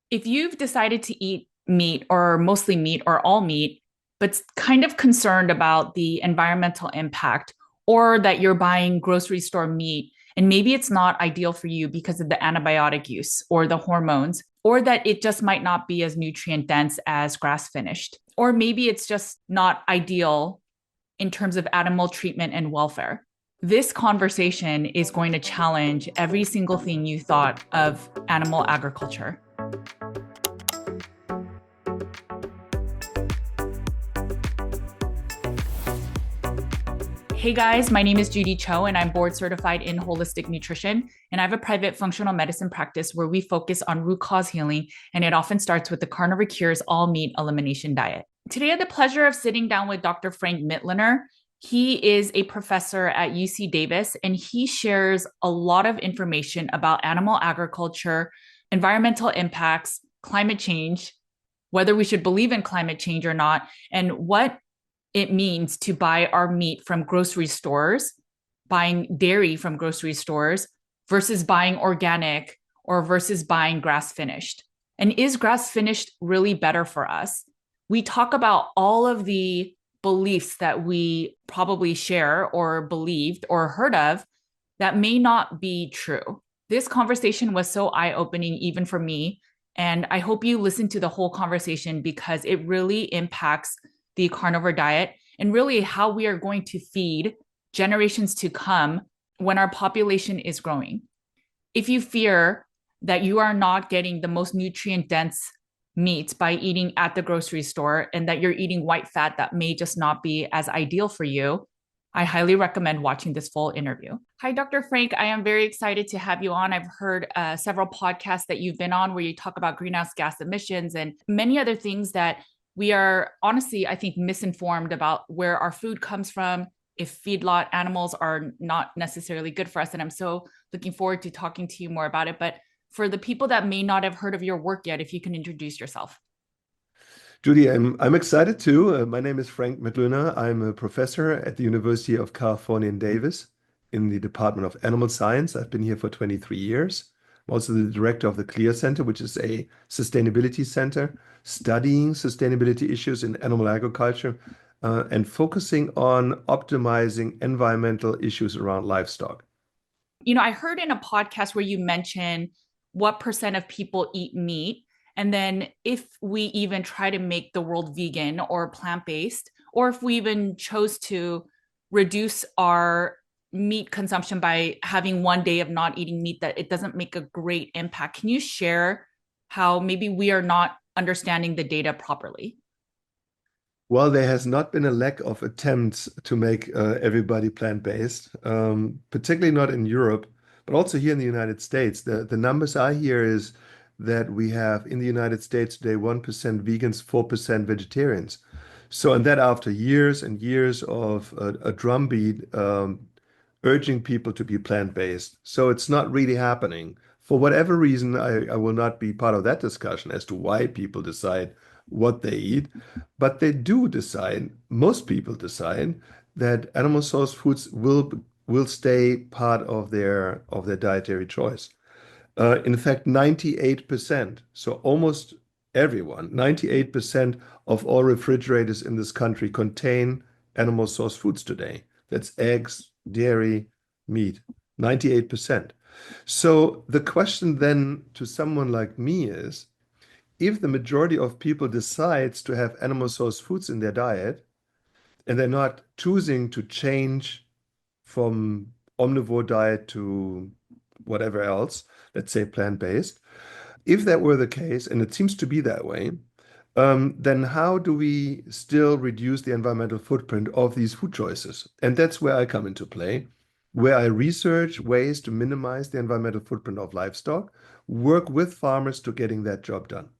If you've decided to eat meat or mostly meat or all meat, but kind of concerned about the environmental impact, or that you're buying grocery store meat and maybe it's not ideal for you because of the antibiotic use or the hormones, or that it just might not be as nutrient dense as grass finished, or maybe it's just not ideal in terms of animal treatment and welfare. This conversation is going to challenge every single thing you thought of animal agriculture. Hey guys, my name is Judy Cho, and I'm board certified in holistic nutrition. And I have a private functional medicine practice where we focus on root cause healing, and it often starts with the Carnivore Cures all meat elimination diet. Today, I had the pleasure of sitting down with Dr. Frank Mitloehner. He is a professor at UC Davis, and he shares a lot of information about animal agriculture, environmental impacts, climate change, whether we should believe in climate change or not, and what it means to buy our meat from grocery stores, buying dairy from grocery stores versus buying organic or versus buying grass finished. And is grass finished really better for us? We talk about all of the beliefs that we probably share or believed or heard of that may not be true. This conversation was so eye opening, even for me. And I hope you listen to the whole conversation because it really impacts the carnivore diet and really how we are going to feed generations to come when our population is growing. If you fear that you are not getting the most nutrient dense meats by eating at the grocery store and that you're eating white fat that may just not be as ideal for you, I highly recommend watching this full interview. Hi, Dr. Frank. I am very excited to have you on. I've heard several podcasts that you've been on where you talk about greenhouse gas emissions and many other things that we are honestly, I think, misinformed about where our food comes from, if feedlot animals are not necessarily good for us. And I'm so looking forward to talking to you more about it. But for the people that may not have heard of your work yet, if you can introduce yourself. Judy, I'm excited too. My name is Frank Mitloehner. I'm a professor at the University of California in Davis in the Department of Animal Science. I've been here for 23 years. I'm also the director of the CLEAR Center, which is a sustainability center studying sustainability issues in animal agriculture and focusing on optimizing environmental issues around livestock. I heard in a podcast where you mentioned what percent of people eat meat. And then if we even try to make the world vegan or plant-based, or if we even chose to reduce our meat consumption by having one day of not eating meat, that it doesn't make a great impact. Can you share how maybe we are not understanding the data properly? Well, there has not been a lack of attempts to make everybody plant-based, particularly not in Europe, but also here in the United States. The numbers I hear is that we have in the United States today 1% vegans, 4% vegetarians. So, and that after years and years of a drumbeat urging people to be plant-based. So it's not really happening. For whatever reason, I will not be part of that discussion as to why people decide what they eat, but they do decide, most people decide that animal source foods will stay part of their dietary choice. In fact, 98%, so almost everyone, 98% of all refrigerators in this country contain animal source foods today. That's eggs, dairy, meat, 98%. So the question then to someone like me is, if the majority of people decides to have animal source foods in their diet and they're not choosing to change from omnivore diet to whatever else, let's say plant-based, if that were the case, and it seems to be that way, then how do we still reduce the environmental footprint of these food choices? And that's where I come into play, where I research ways to minimize the environmental footprint of livestock, work with farmers to getting that job done.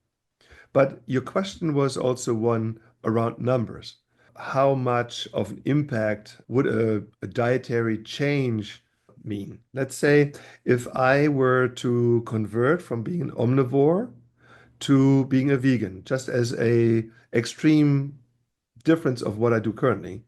But your question was also one around numbers. How much of an impact would a dietary change mean? Let's say if I were to convert from being an omnivore to being a vegan, just as a extreme difference of what I do currently,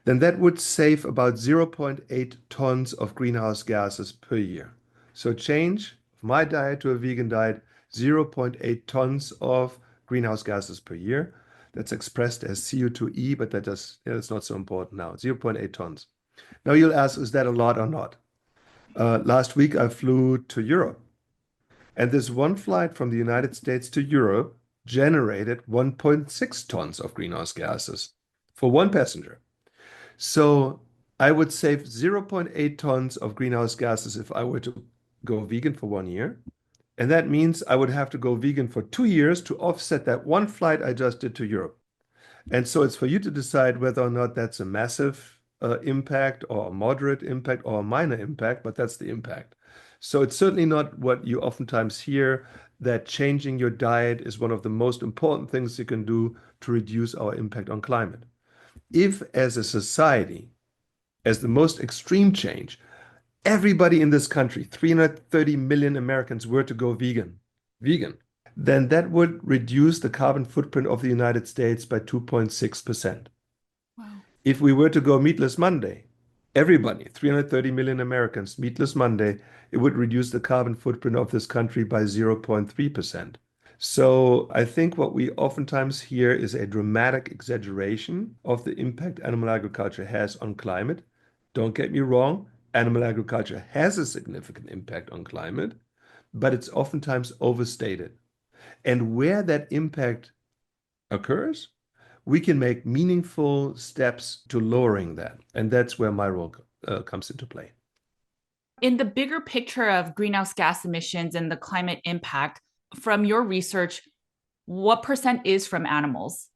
then that would save about zero point 0.8 tons of greenhouse gases per year. So change my diet to a vegan diet, zero point 0.8 tons of greenhouse gases per year. That's expressed as CO2e, but that's not so important now. 0.8 tons. Now you'll ask, is that a lot or not? Last week I flew to Europe, and this one flight from the United States to Europe generated 1.6 tons of greenhouse gases for one passenger. So I would save zero point 0.8 tons of greenhouse gases if I were to go vegan for 1 year. And that means I would have to go vegan for 2 years to offset that one flight I just did to Europe. And so it's for you to decide whether or not that's a massive impact or a moderate impact or a minor impact, but that's the impact. So it's certainly not what you oftentimes hear, that changing your diet is one of the most important things you can do to reduce our impact on climate. If, as a society, as the most extreme change, everybody in this country, 330 million Americans, were to go vegan, then that would reduce the carbon footprint of the United States by 2.6%. Wow. If we were to go meatless Monday, everybody, 330 million Americans, meatless Monday, it would reduce the carbon footprint of this country by 0.3%. So I think what we oftentimes hear is a dramatic exaggeration of the impact animal agriculture has on climate. Don't get me wrong, animal agriculture has a significant impact on climate, but it's oftentimes overstated. And where that impact occurs, we can make meaningful steps to lowering that. And that's where my role comes into play. In the bigger picture of greenhouse gas emissions and the climate impact, from your research, what percent is from animals?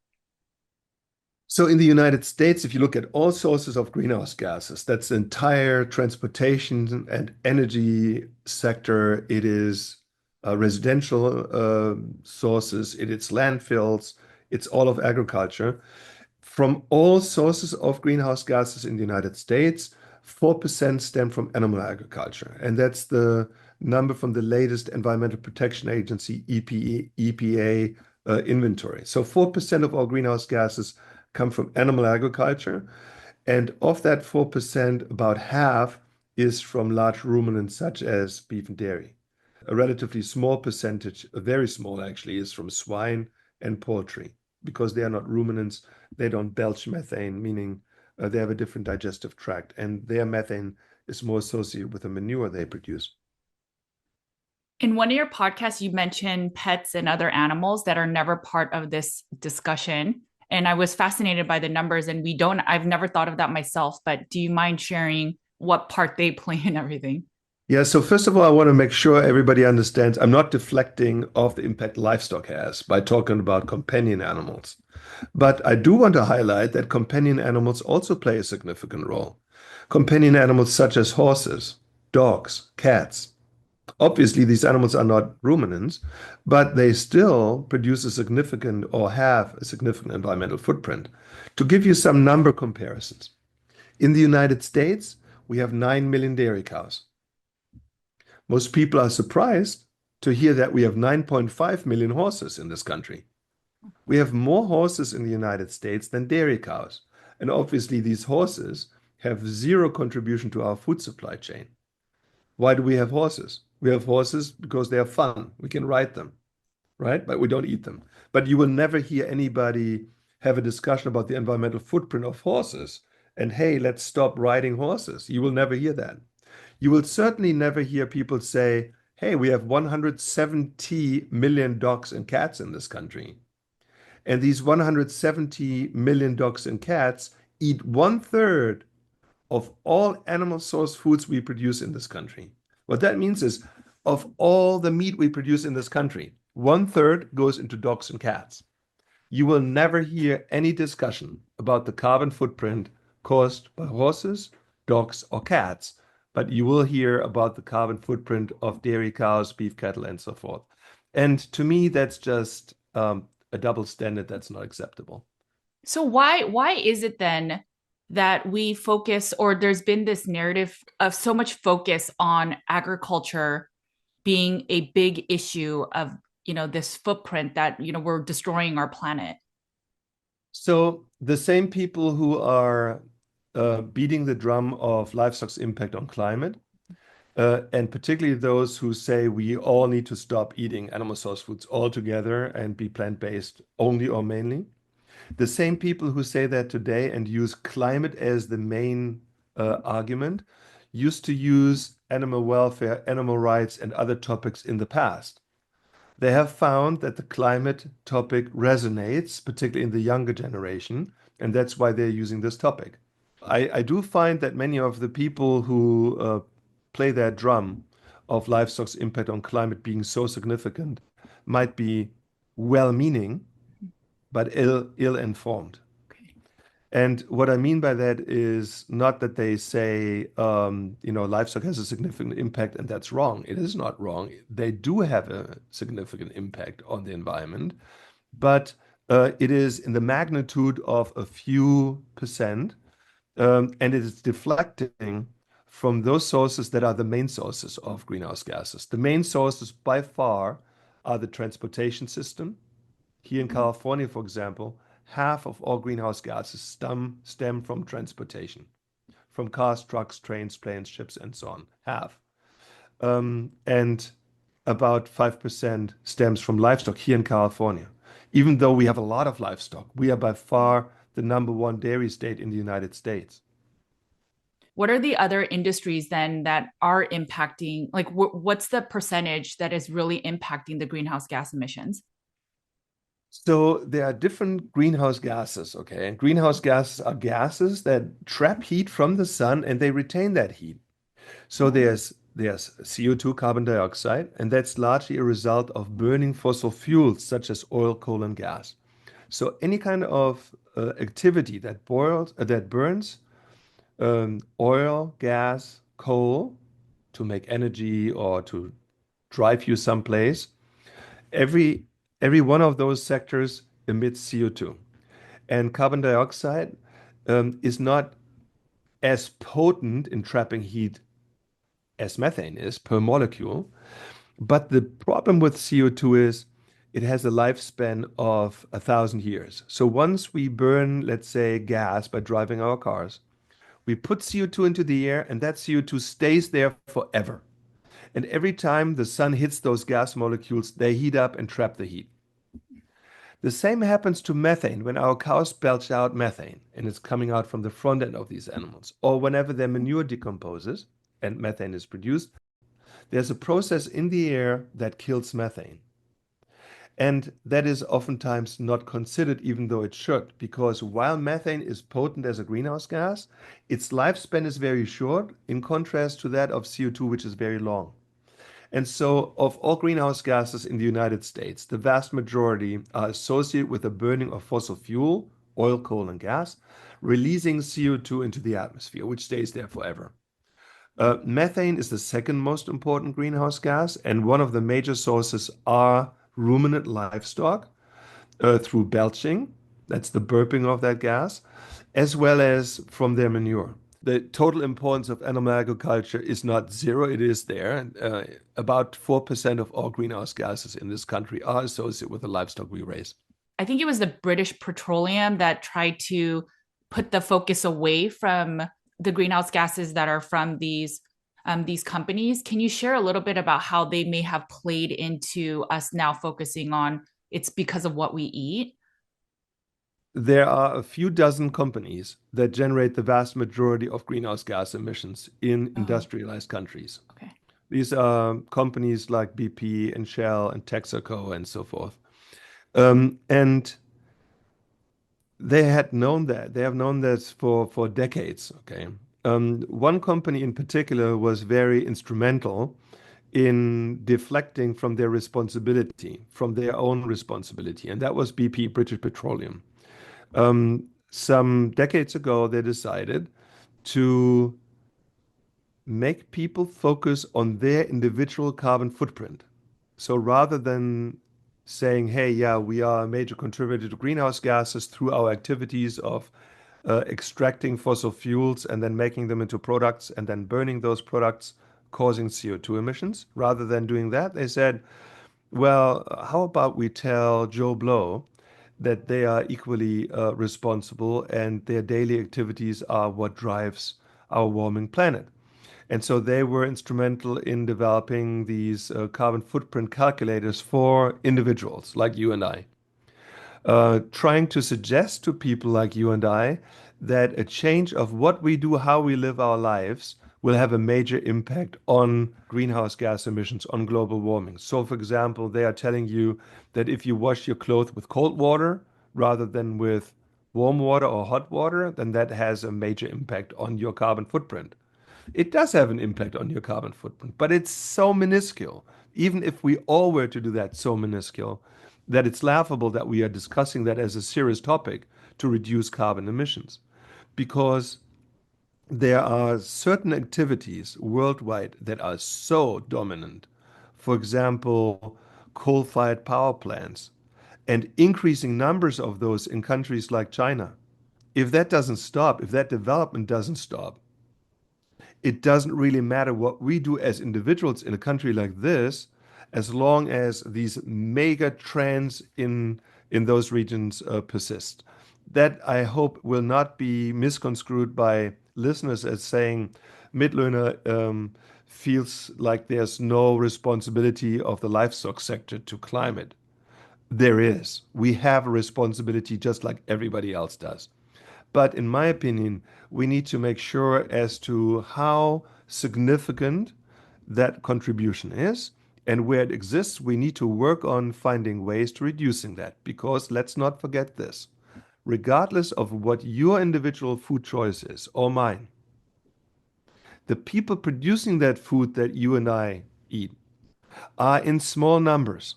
So in the United States, if you look at all sources of greenhouse gases, that's the entire transportation and energy sector. It is residential sources, it is landfills, it's all of agriculture. From all sources of greenhouse gases in the United States, 4% stem from animal agriculture. And that's the number from the latest Environmental Protection Agency, EPA inventory. So 4% of all greenhouse gases come from animal agriculture. And of that 4%, about half is from large ruminants such as beef and dairy. A relatively small percentage, very small actually, is from swine and poultry because they are not ruminants. They don't belch methane, meaning they have a different digestive tract, and their methane is more associated with the manure they produce. In one of your podcasts, you mentioned pets and other animals that are never part of this discussion. And I was fascinated by the numbers, and I've never thought of that myself, but do you mind sharing what part they play in everything? Yeah, so first of all, I want to make sure everybody understands I'm not deflecting off the impact livestock has by talking about companion animals. But I do want to highlight that companion animals also play a significant role. Companion animals such as horses, dogs, cats. Obviously, these animals are not ruminants, but they still produce a significant or have a significant environmental footprint. To give you some number comparisons, in the United States, we have 9 million dairy cows. Most people are surprised to hear that we have 9.5 million horses in this country. We have more horses in the United States than dairy cows. And obviously, these horses have zero contribution to our food supply chain. Why do we have horses? We have horses because they are fun. We can ride them, right? But we don't eat them. But you will never hear anybody have a discussion about the environmental footprint of horses and, hey, let's stop riding horses. You will never hear that. You will certainly never hear people say, hey, we have 170 million dogs and cats in this country. And these 170 million dogs and cats eat 1/3 of all animal source foods we produce in this country. What that means is, of all the meat we produce in this country, 1/3 goes into dogs and cats. You will never hear any discussion about the carbon footprint caused by horses, dogs, or cats, but you will hear about the carbon footprint of dairy cows, beef cattle, and so forth. And to me, that's just a double standard that's not acceptable. So why is it then that we focus, or there's been this narrative of so much focus on agriculture being a big issue of, this footprint that, we're destroying our planet? So the same people who are beating the drum of livestock's impact on climate and particularly those who say we all need to stop eating animal source foods altogether and be plant-based only or mainly. The same people who say that today and use climate as the main argument used to use animal welfare, animal rights, and other topics in the past. They have found that the climate topic resonates, particularly in the younger generation, and that's why they're using this topic. I do find that many of the people who play that drum of livestock's impact on climate being so significant might be well-meaning, but ill-informed. Okay. And what I mean by that is not that they say, livestock has a significant impact and that's wrong. It is not wrong. They do have a significant impact on the environment, but it is in the magnitude of a few percent, and it is deflecting from those sources that are the main sources of greenhouse gases. The main sources by far are the transportation system. Here in California, for example, half of all greenhouse gases stem from transportation, from cars, trucks, trains, planes, ships, and so on. Half. And about 5% stems from livestock here in California. Even though we have a lot of livestock, we are by far the number one dairy state in the United States. What are the other industries then that are impacting, like what's the percentage that is really impacting the greenhouse gas emissions? So there are different greenhouse gases, okay? And greenhouse gases are gases that trap heat from the sun and they retain that heat. So there's CO2, carbon dioxide, and that's largely a result of burning fossil fuels such as oil, coal, and gas. So any kind of activity that burns oil, gas, coal to make energy or to drive you someplace, every every one of those sectors emits CO2. And carbon dioxide is not as potent in trapping heat as methane is per molecule. But the problem with CO2 is it has a lifespan of 1,000 years. So once we burn, let's say, gas by driving our cars, we put CO2 into the air and that CO2 stays there forever. And every time the sun hits those gas molecules, they heat up and trap the heat. The same happens to methane when our cows belch out methane and it's coming out from the front end of these animals, or whenever their manure decomposes and methane is produced, there's a process in the air that kills methane. And that is oftentimes not considered, even though it should, because while methane is potent as a greenhouse gas, its lifespan is very short in contrast to that of CO2, which is very long. And so, of all greenhouse gases in the United States, the vast majority are associated with the burning of fossil fuel, oil, coal, and gas, releasing CO2 into the atmosphere, which stays there forever. Methane is the second most important greenhouse gas, and one of the major sources are ruminant livestock through belching, that's the burping of that gas, as well as from their manure. The total importance of animal agriculture is not zero, it is there. About 4% of all greenhouse gases in this country are associated with the livestock we raise. I think it was the British Petroleum that tried to put the focus away from the greenhouse gases that are from these companies. Can you share a little bit about how they may have played into us now focusing on it's because of what we eat? There are a few dozen companies that generate the vast majority of greenhouse gas emissions in Oh, industrialized countries. okay. These are companies like BP and Shell and Texaco and so forth. And they had known that. They have known this for decades, okay? One company in particular was very instrumental in deflecting from their responsibility, from their own responsibility, and that was BP, British Petroleum. Some decades ago, they decided to make people focus on their individual carbon footprint. So rather than saying, hey, yeah, we are a major contributor to greenhouse gases through our activities of extracting fossil fuels and then making them into products and then burning those products, causing CO2 emissions, rather than doing that, they said, well, how about we tell Joe Blow that they are equally responsible and their daily activities are what drives our warming planet? And so they were instrumental in developing these carbon footprint calculators for individuals like you and I, trying to suggest to people like you and I that a change of what we do, how we live our lives, will have a major impact on greenhouse gas emissions, on global warming. So, for example, they are telling you that if you wash your clothes with cold water rather than with warm water or hot water, then that has a major impact on your carbon footprint. It does have an impact on your carbon footprint, but it's so minuscule. Even if we all were to do that, so minuscule that it's laughable that we are discussing that as a serious topic to reduce carbon emissions. Because there are certain activities worldwide that are so dominant. For example, coal-fired power plants and increasing numbers of those in countries like China. If that doesn't stop, if that development doesn't stop, it doesn't really matter what we do as individuals in a country like this, as long as these mega trends in those regions persist. That I hope will not be misconstrued by listeners as saying Mitloehner feels like there's no responsibility of the livestock sector to climate. There is. We have a responsibility just like everybody else does. But in my opinion, we need to make sure as to how significant that contribution is. And where it exists, we need to work on finding ways to reducing that. Because let's not forget this. Regardless of what your individual food choice is or mine, the people producing that food that you and I eat are in small numbers.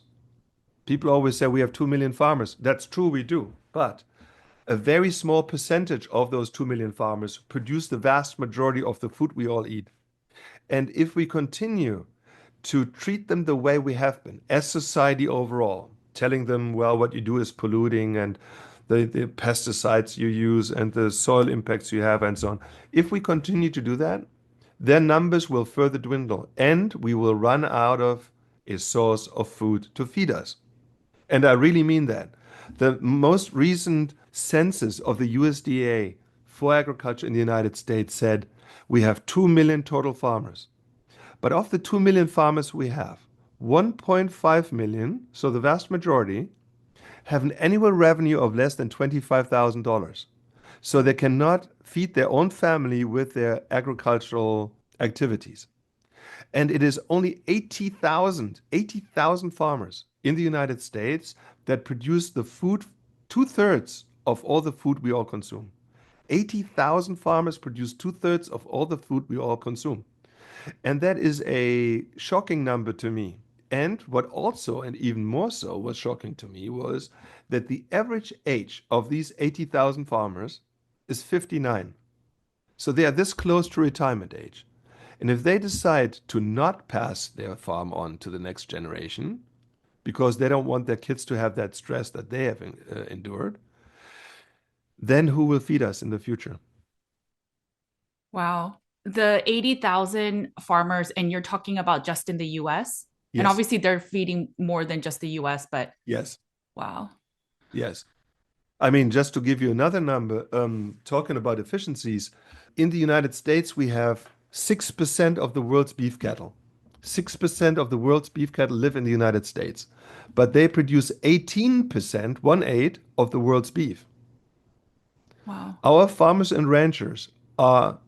People always say we have 2 million farmers. That's true, we do. But a very small percentage of those 2 million farmers produce the vast majority of the food we all eat. And if we continue to treat them the way we have been, as society overall, telling them, well, what you do is polluting and the pesticides you use and the soil impacts you have and so on. If we continue to do that, their numbers will further dwindle and we will run out of a source of food to feed us. And I really mean that. The most recent census of the USDA for agriculture in the United States said we have 2 million total farmers. But of the 2 million farmers we have, 1.5 million, so the vast majority, have an annual revenue of less than $25,000. So they cannot feed their own family with their agricultural activities. And it is only 80,000 farmers in the United States that produce the food, two-thirds of all the food we all consume. 80,000 farmers produce two-thirds of all the food we all consume. And that is a shocking number to me. And what also, and even more so, was shocking to me was that the average age of these 80,000 farmers is 59. So they are this close to retirement age. And if they decide to not pass their farm on to the next generation, because they don't want their kids to have that stress that they have endured, then who will feed us in the future? Wow. The 80,000 farmers, and you're talking about just in the US? And Yes, obviously they're feeding more than just the US, but yes, wow. yes. I mean, just to give you another number, talking about efficiencies, in the United States, we have 6% of the world's beef cattle. 6% of the world's beef cattle live in the United States, but they produce 18%, 1/8 of the world's beef. Wow. Our farmers and ranchers are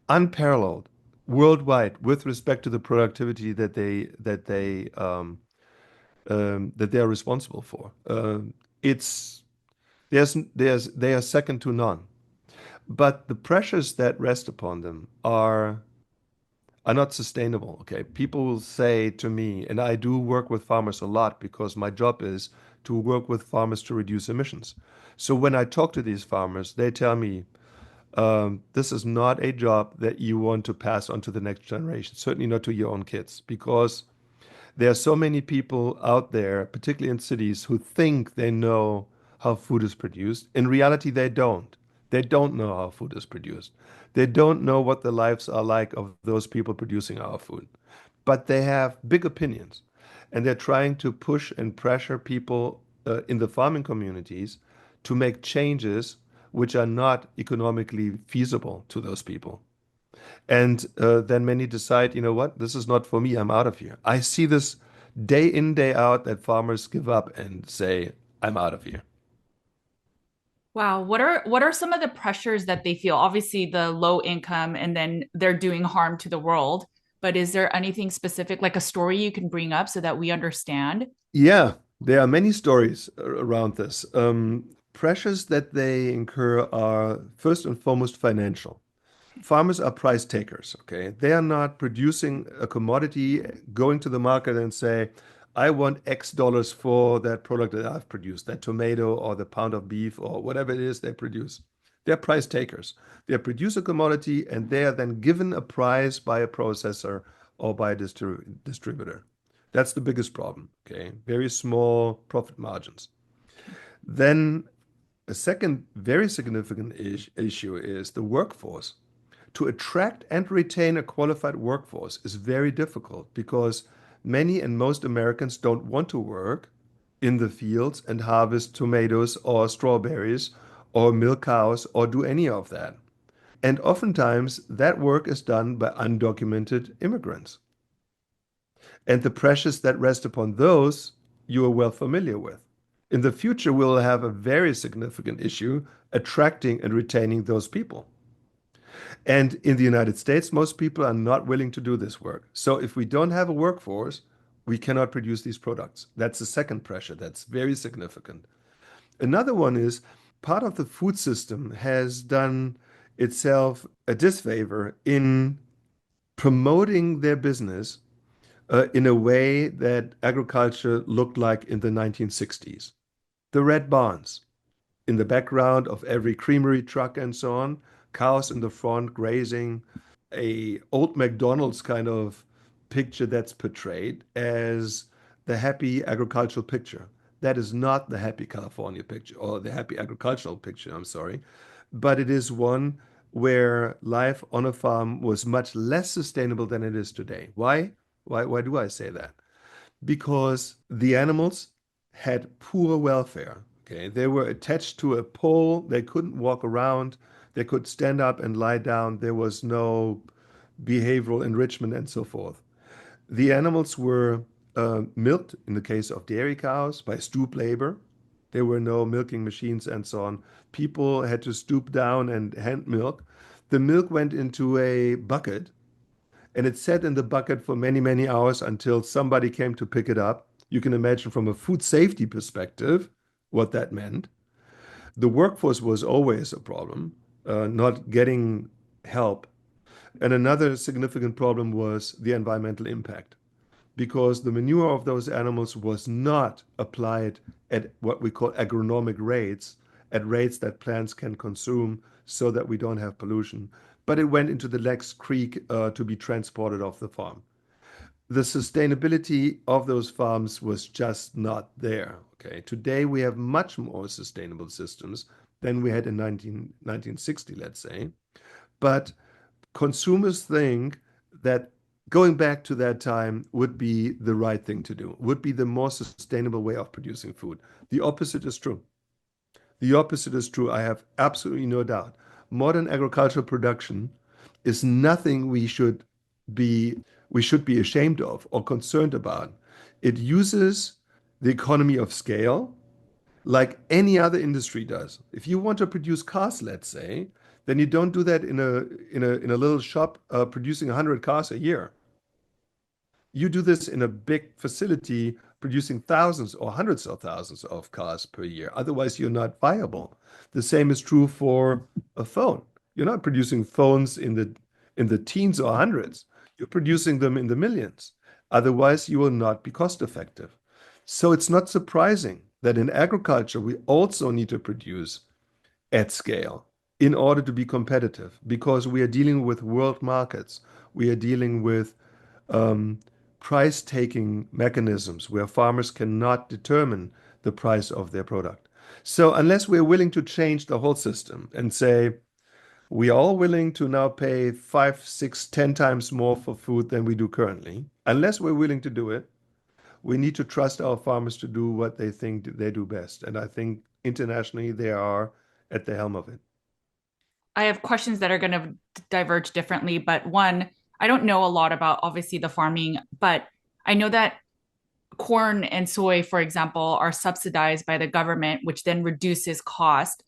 unparalleled worldwide with respect to the productivity that they are responsible for. It's they are second to none. But the pressures that rest upon them are not sustainable. Okay, people will say to me, and I do work with farmers a lot because my job is to work with farmers to reduce emissions. So when I talk to these farmers, they tell me, this is not a job that you want to pass on to the next generation, certainly not to your own kids, because there are so many people out there, particularly in cities, who think they know how food is produced. In reality, they don't. They don't know how food is produced. They don't know what the lives are like of those people producing our food. But they have big opinions. And they're trying to push and pressure people in the farming communities to make changes which are not economically feasible to those people. And then many decide, you know what, this is not for me, I'm out of here. I see this day in, day out that farmers give up and say, I'm out of here. Wow, what are some of the pressures that they feel? Obviously, the low income and then they're doing harm to the world. But is there anything specific, like a story you can bring up so that we understand? Yeah, there are many stories around this. Pressures that they incur are first and foremost financial. Farmers are price takers, okay? They are not producing a commodity, going to the market and say, I want X dollars for that product that I've produced, that tomato or the pound of beef or whatever it is they produce. They're price takers. They produce a commodity and they are then given a price by a processor or by a distributor. That's the biggest problem, okay? Very small profit margins. Then a second very significant issue is the workforce. To attract and retain a qualified workforce is very difficult because many and most Americans don't want to work in the fields and harvest tomatoes or strawberries or milk cows or do any of that. And oftentimes that work is done by undocumented immigrants. And the pressures that rest upon those you are well familiar with. In the future, we'll have a very significant issue attracting and retaining those people. And in the United States, most people are not willing to do this work. So if we don't have a workforce, we cannot produce these products. That's the second pressure that's very significant. Another one is part of the food system has done itself a disfavor in promoting their business in a way that agriculture looked like in the 1960s. The red barns in the background of every creamery truck and so on, cows in the front grazing, a old McDonald's kind of picture that's portrayed as the happy agricultural picture. That is not the happy California picture or the happy agricultural picture, I'm sorry, but it is one where life on a farm was much less sustainable than it is today. Why? Why do I say that? Because the animals had poor welfare. Okay, they were attached to a pole. They couldn't walk around. They could stand up and lie down. There was no behavioral enrichment and so forth. The animals were milked, in the case of dairy cows, by stoop labor. There were no milking machines and so on. People had to stoop down and hand milk. The milk went into a bucket and it sat in the bucket for many, many hours until somebody came to pick it up. You can imagine from a food safety perspective what that meant. The workforce was always a problem, not getting help. And another significant problem was the environmental impact because the manure of those animals was not applied at what we call agronomic rates, at rates that plants can consume so that we don't have pollution. But it went into the Lex Creek to be transported off the farm. The sustainability of those farms was just not there. Okay, today we have much more sustainable systems than we had in 1960, let's say. But consumers think that going back to that time would be the right thing to do, would be the more sustainable way of producing food. The opposite is true. The opposite is true. I have absolutely no doubt. Modern agricultural production is nothing be we should be ashamed of or concerned about. It uses the economy of scale like any other industry does. If you want to produce cars, let's say, then you don't do that in a little shop producing 100 cars a year. You do this in a big facility producing thousands or hundreds of thousands of cars per year. Otherwise, you're not viable. The same is true for a phone. You're not producing phones in the teens or hundreds. You're producing them in the millions. Otherwise, you will not be cost effective. So it's not surprising that in agriculture, we also need to produce at scale in order to be competitive because we are dealing with world markets. We are dealing with um, price taking mechanisms where farmers cannot determine the price of their product. So, unless we're willing to change the whole system and say, we are all willing to now pay 5, 6, 10 times more for food than we do currently, unless we're willing to do it, we need to trust our farmers to do what they think they do best. And I think internationally they are at the helm of it. I have questions that are going to diverge differently, but one, I don't know a lot about obviously the farming, but I know that corn and soy, for example, are subsidized by the government, which then reduces cost.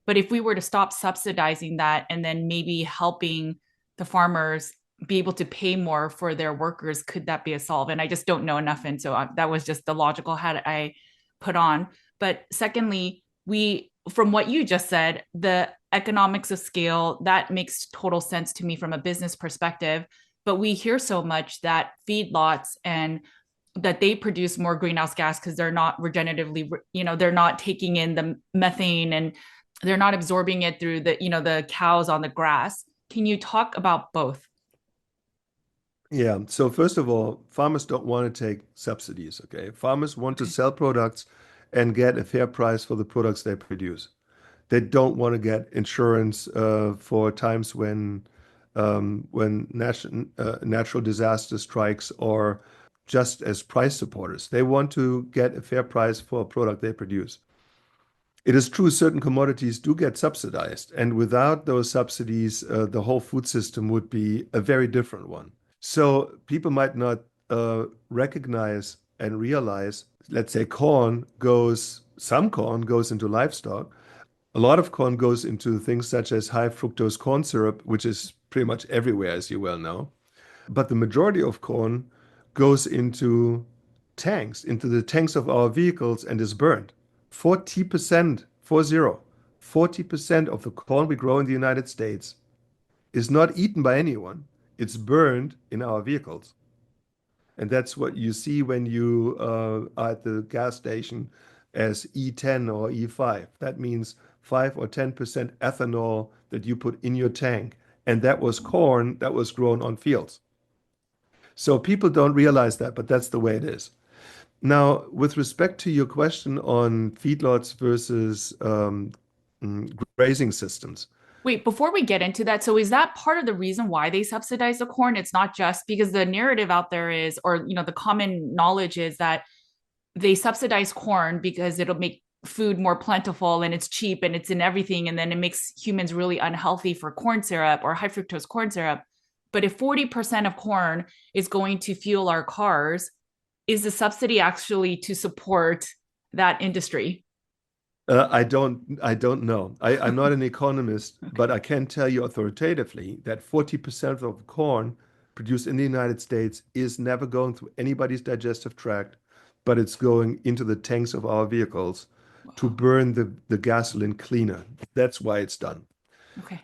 But if we were to stop subsidizing that and then maybe helping the farmers be able to pay more for their workers, could that be a solve? And I just don't know enough. And so that was just the logical hat I put on. But secondly, from what you just said, the economics of scale, that makes total sense to me from a business perspective. But we hear so much that feedlots and that they produce more greenhouse gas because they're not regeneratively, they're not taking in the methane and they're not absorbing it through the cows on the grass. Can you talk about both? Yeah. So first of all, farmers don't want to take subsidies, okay? Farmers want to Okay. sell products and get a fair price for the products they produce. They don't want to get insurance for times when natural disaster strikes or just as price supporters. They want to get a fair price for a product they produce. It is true certain commodities do get subsidized, and without those subsidies, the whole food system would be a very different one. So people might not recognize and realize, let's say some corn goes into livestock. A lot of corn goes into things such as high fructose corn syrup, which is pretty much everywhere, as you well know. But the majority of corn goes into the tanks of our vehicles and is burned. 40%, 40% of the corn we grow in the United States is not eaten by anyone. It's burned in our vehicles. And that's what you see when you are at the gas station as E10 or E5. That means 5 or 10% ethanol that you put in your tank. And that was corn that was grown on fields. So people don't realize that, but that's the way it is. Now, with respect to your question on feedlots versus grazing systems, Wait, before we get into that, so is that part of the reason why they subsidize the corn? It's not just because the narrative out there is, or the common knowledge is that they subsidize corn because it'll make food more plentiful and it's cheap and it's in everything. And then it makes humans really unhealthy for corn syrup or high fructose corn syrup. But if 40% of corn is going to fuel our cars, is the subsidy actually to support that industry? I don't know. I'm not an economist, Okay. but I can tell you authoritatively that 40% of corn produced in the United States is never going through anybody's digestive tract, but it's going into the tanks of our vehicles to Wow. burn the gasoline cleaner. That's why it's done. Okay.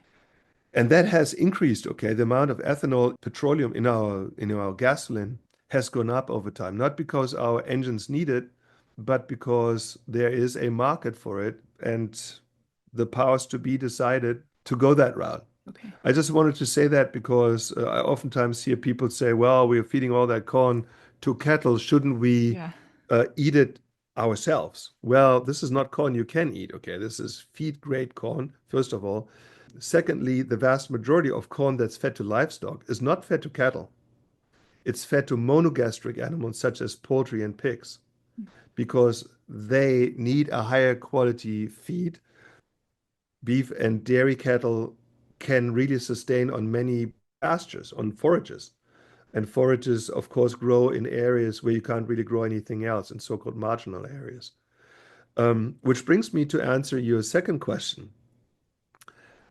And that has increased, okay? The amount of ethanol, petroleum in our gasoline has gone up over time, not because our engines need it, but because there is a market for it and the powers to be decided to go that route. Okay. I just wanted to say that because I oftentimes hear people say, well, we're feeding all that corn to cattle. Shouldn't we Yeah. eat it ourselves? Well, this is not corn you can eat, okay? This is feed grade corn, first of all. Secondly, the vast majority of corn that's fed to livestock is not fed to cattle. It's fed to monogastric animals such as poultry and pigs because they need a higher quality feed. Beef and dairy cattle can really sustain on many pastures, on forages. And forages, of course, grow in areas where you can't really grow anything else, in so-called marginal areas. Which brings me to answer your second question.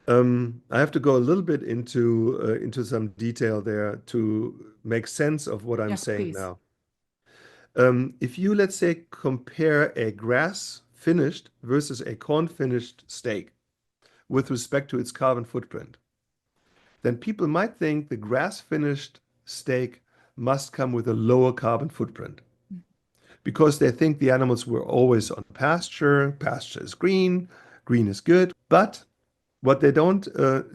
I have to go a little bit into some detail there to make sense of what I'm Yes, saying please. now. If you, let's say, compare a grass finished versus a corn finished steak with respect to its carbon footprint, then people might think the grass finished steak must come with a lower carbon footprint because they think the animals were always on pasture. Pasture is green, green is good. But what they don't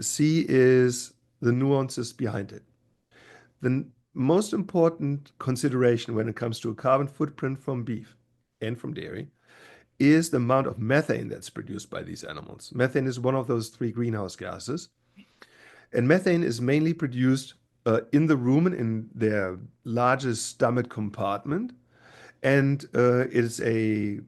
see is the nuances behind it. The most important consideration when it comes to a carbon footprint from beef and from dairy is the amount of methane that's produced by these animals. Methane is one of those three greenhouse gases, and methane is mainly produced in the rumen in their largest stomach compartment, and it is a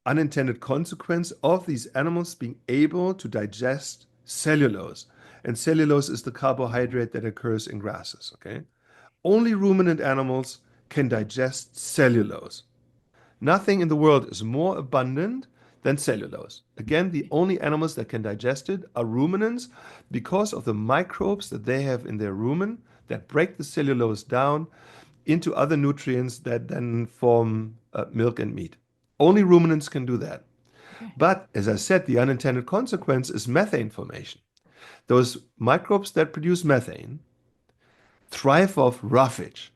unintended consequence of these animals being able to digest Cellulose. And cellulose is the carbohydrate that occurs in grasses, okay? Only ruminant animals can digest cellulose. Nothing in the world is more abundant than cellulose. Again, the only animals that can digest it are ruminants because of the microbes that they have in their rumen that break the cellulose down into other nutrients that then form milk and meat. Only ruminants can do that. Okay. But as I said, the unintended consequence is methane formation. Those microbes that produce methane thrive off roughage.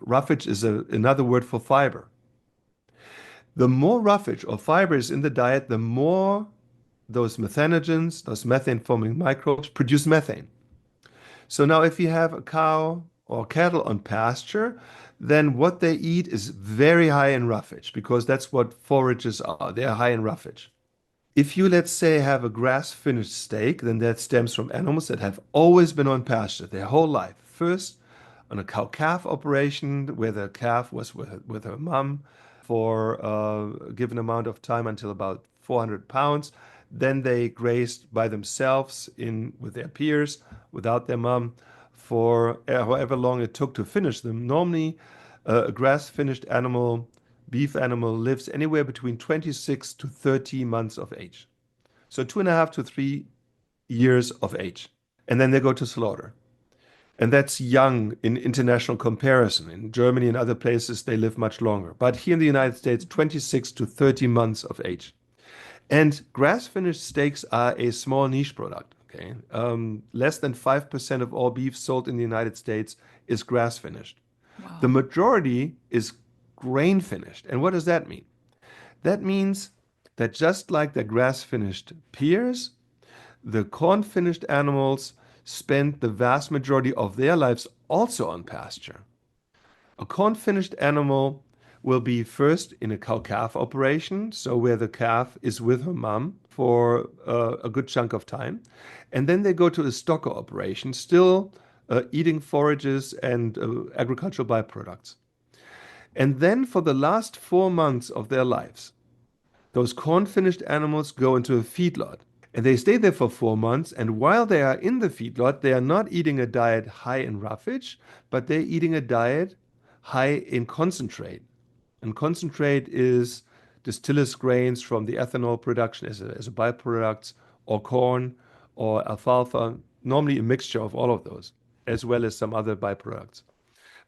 Roughage is another word for fiber. The more roughage or fiber is in the diet, the more those methanogens, those methane forming microbes, produce methane. So now, if you have a cow or cattle on pasture, then what they eat is very high in roughage because that's what forages are. They're high in roughage. If you, let's say, have a grass-finished steak, then that stems from animals that have always been on pasture their whole life. First, on a cow-calf operation where the calf was with her mom for a given amount of time until about 400 pounds. Then they grazed by themselves in with their peers without their mom for however long it took to finish them. Normally, a grass-finished animal beef animal lives anywhere between 26 to 30 months of age. So 2.5 to 3 years of age. And then they go to slaughter. And that's young in international comparison. In Germany and other places, they live much longer. But here in the United States, 26 to 30 months of age. And grass-finished steaks are a small niche product. Okay, less than 5% of all beef sold in the United States is grass-finished. The Wow. majority is grain finished. And what does that mean? That means that just like the grass finished peers, the corn finished animals spend the vast majority of their lives also on pasture. A corn finished animal will be first in a cow calf operation, so where the calf is with her mom for a good chunk of time. And then they go to a stocker operation, still eating forages and agricultural byproducts. And then for the last 4 months of their lives, those corn-finished animals go into a feedlot. And they stay there for 4 months. And while they are in the feedlot, they are not eating a diet high in roughage, but they're eating a diet high in concentrate. And concentrate is distillers grains from the ethanol production as a byproduct, or corn, or alfalfa, normally a mixture of all of those, as well as some other byproducts,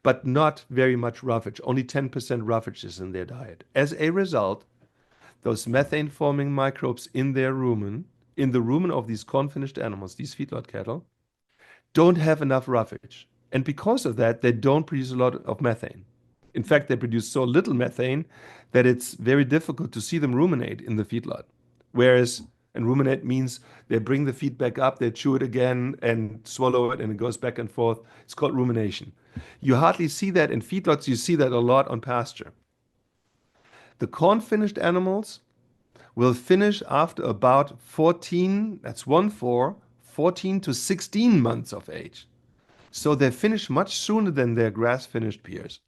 but not very much roughage. Only 10% roughage is in their diet. As a result, those methane forming microbes in their rumen, in the rumen of these corn-finished animals, these feedlot cattle, don't have enough roughage. And because of that, they don't produce a lot of methane. In fact, they produce so little methane that it's very difficult to see them ruminate in the feedlot. Whereas, and ruminate means they bring the feed back up, they chew it again and swallow it, and it goes back and forth. It's called rumination. You hardly see that in feedlots. You see that a lot on pasture. The corn-finished animals will finish after about 14, that's 1 4, 14 to 16 months of age. So they finish much sooner than their grass-finished peers.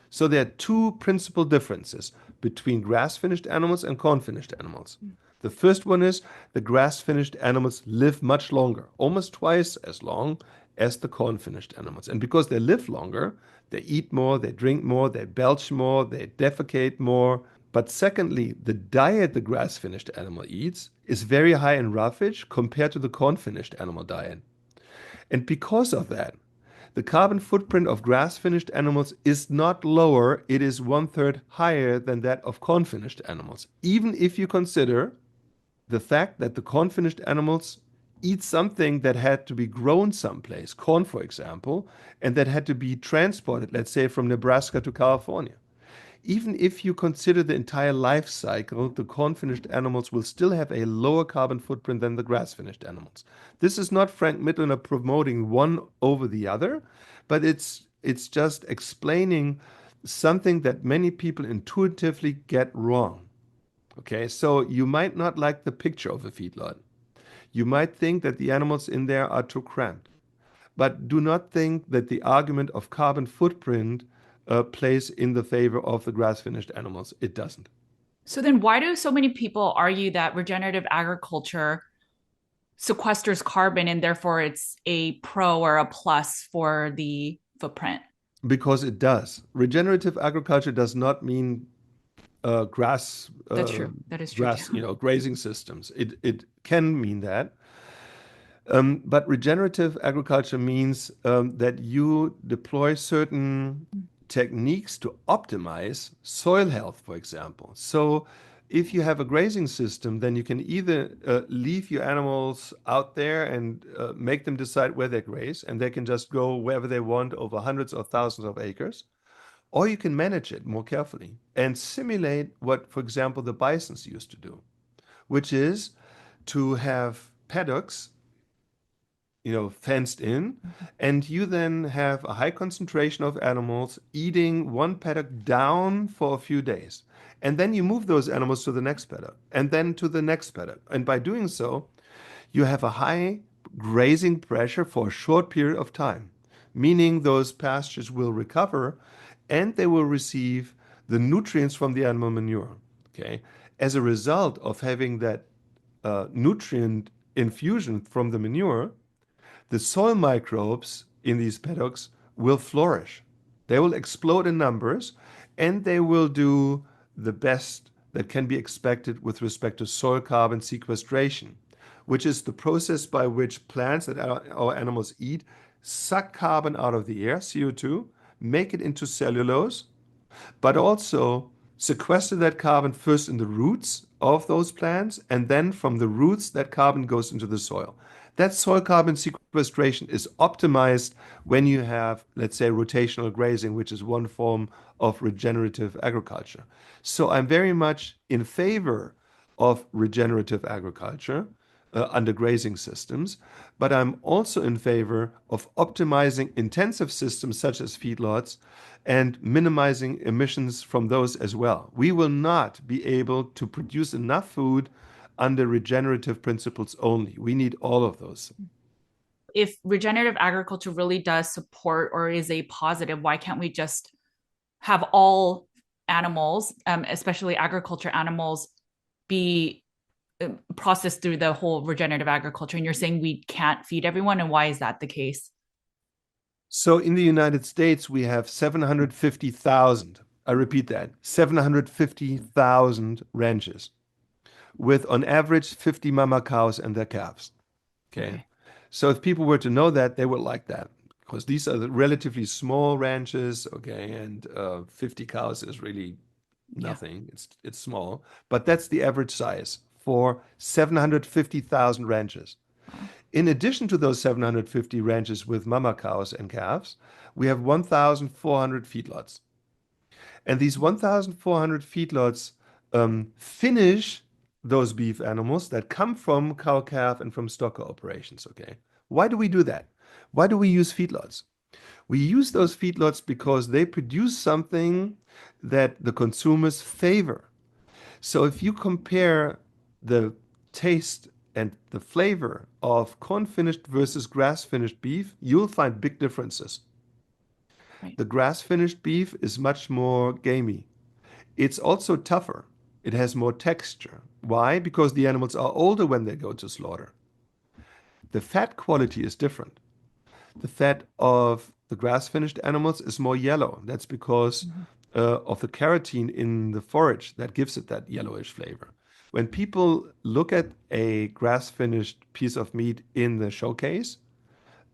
So there are two principal differences between grass-finished animals and corn-finished animals. The first one is the grass-finished animals live much longer, almost twice as long as the corn-finished animals. And because they live longer, they eat more, they drink more, they belch more, they defecate more. But secondly, the diet the grass-finished animal eats is very high in roughage compared to the corn-finished animal diet. And because of that, the carbon footprint of grass-finished animals is not lower, it is 1/3 higher than that of corn-finished animals. Even if you consider the fact that the corn-finished animals eat something that had to be grown someplace, corn, for example, and that had to be transported, let's say, from Nebraska to California. Even if you consider the entire life cycle, the corn-finished animals will still have a lower carbon footprint than the grass-finished animals. This is not Frank Mitloehner promoting one over the other, but it's just explaining something that many people intuitively get wrong. Okay, so you might not like the picture of a feedlot. You might think that the animals in there are too cramped. But do not think that the argument of carbon footprint plays in the favor of the grass-finished animals. It doesn't. So then why do so many people argue that regenerative agriculture sequesters carbon and therefore it's a pro or a plus for the footprint. Because it does. Regenerative agriculture does not mean grass, That's true. That is true grass, too. grazing systems. It can mean that, but regenerative agriculture means that you deploy certain techniques to optimize soil health, for example. So if you have a grazing system, then you can either leave your animals out there and make them decide where they graze, and they can just go wherever they want over hundreds or thousands of acres. Or you can manage it more carefully and simulate what, for example, the bisons used to do, which is to have paddocks, fenced in, and you then have a high concentration of animals eating one paddock down for a few days. And then you move those animals to the next paddock and then to the next paddock. And by doing so, you have a high grazing pressure for a short period of time, meaning those pastures will recover and they will receive the nutrients from the animal manure. Okay. As a result of having that nutrient infusion from the manure, the soil microbes in these paddocks will flourish. They will explode in numbers and they will do the best that can be expected with respect to soil carbon sequestration, which is the process by which plants that our animals eat suck carbon out of the air, CO2, make it into cellulose, but also sequester that carbon first in the roots of those plants, and then from the roots, that carbon goes into the soil. That soil carbon sequestration is optimized when you have, let's say, rotational grazing, which is one form of regenerative agriculture. So I'm very much in favor of regenerative agriculture under grazing systems, but I'm also in favor of optimizing intensive systems such as feedlots and minimizing emissions from those as well. We will not be able to produce enough food under regenerative principles only. We need all of those. If regenerative agriculture really does support or is a positive, why can't we just have all animals, especially agriculture animals, be processed through the whole regenerative agriculture? And you're saying we can't feed everyone, and why is that the case? So in the United States, we have 750,000, I repeat that, 750,000 ranches with on average 50 mama cows and their calves. Okay. Okay. So if people were to know that, they would like that because these are the relatively small ranches. Okay. And 50 cows is really Yeah. nothing. It's small, but that's the average size for 750,000 ranches. Wow. In addition to those 750 ranches with mama cows and calves, we have 1,400 feedlots. And these 1,400 feedlots finish those beef animals that come from cow calf and from stocker operations. Okay. Why do we do that? Why do we use feedlots? We use those feedlots because they produce something that the consumers favor. So if you compare the taste and the flavor of corn finished versus grass finished beef, you'll find big differences. Right. The grass finished beef is much more gamey. It's also tougher. It has more texture. Why? Because the animals are older when they go to slaughter. The fat quality is different. The fat of the grass finished animals is more yellow. That's because Mhm. of the carotene in the forage that gives it that yellowish flavor. When people look at a grass finished piece of meat in the showcase,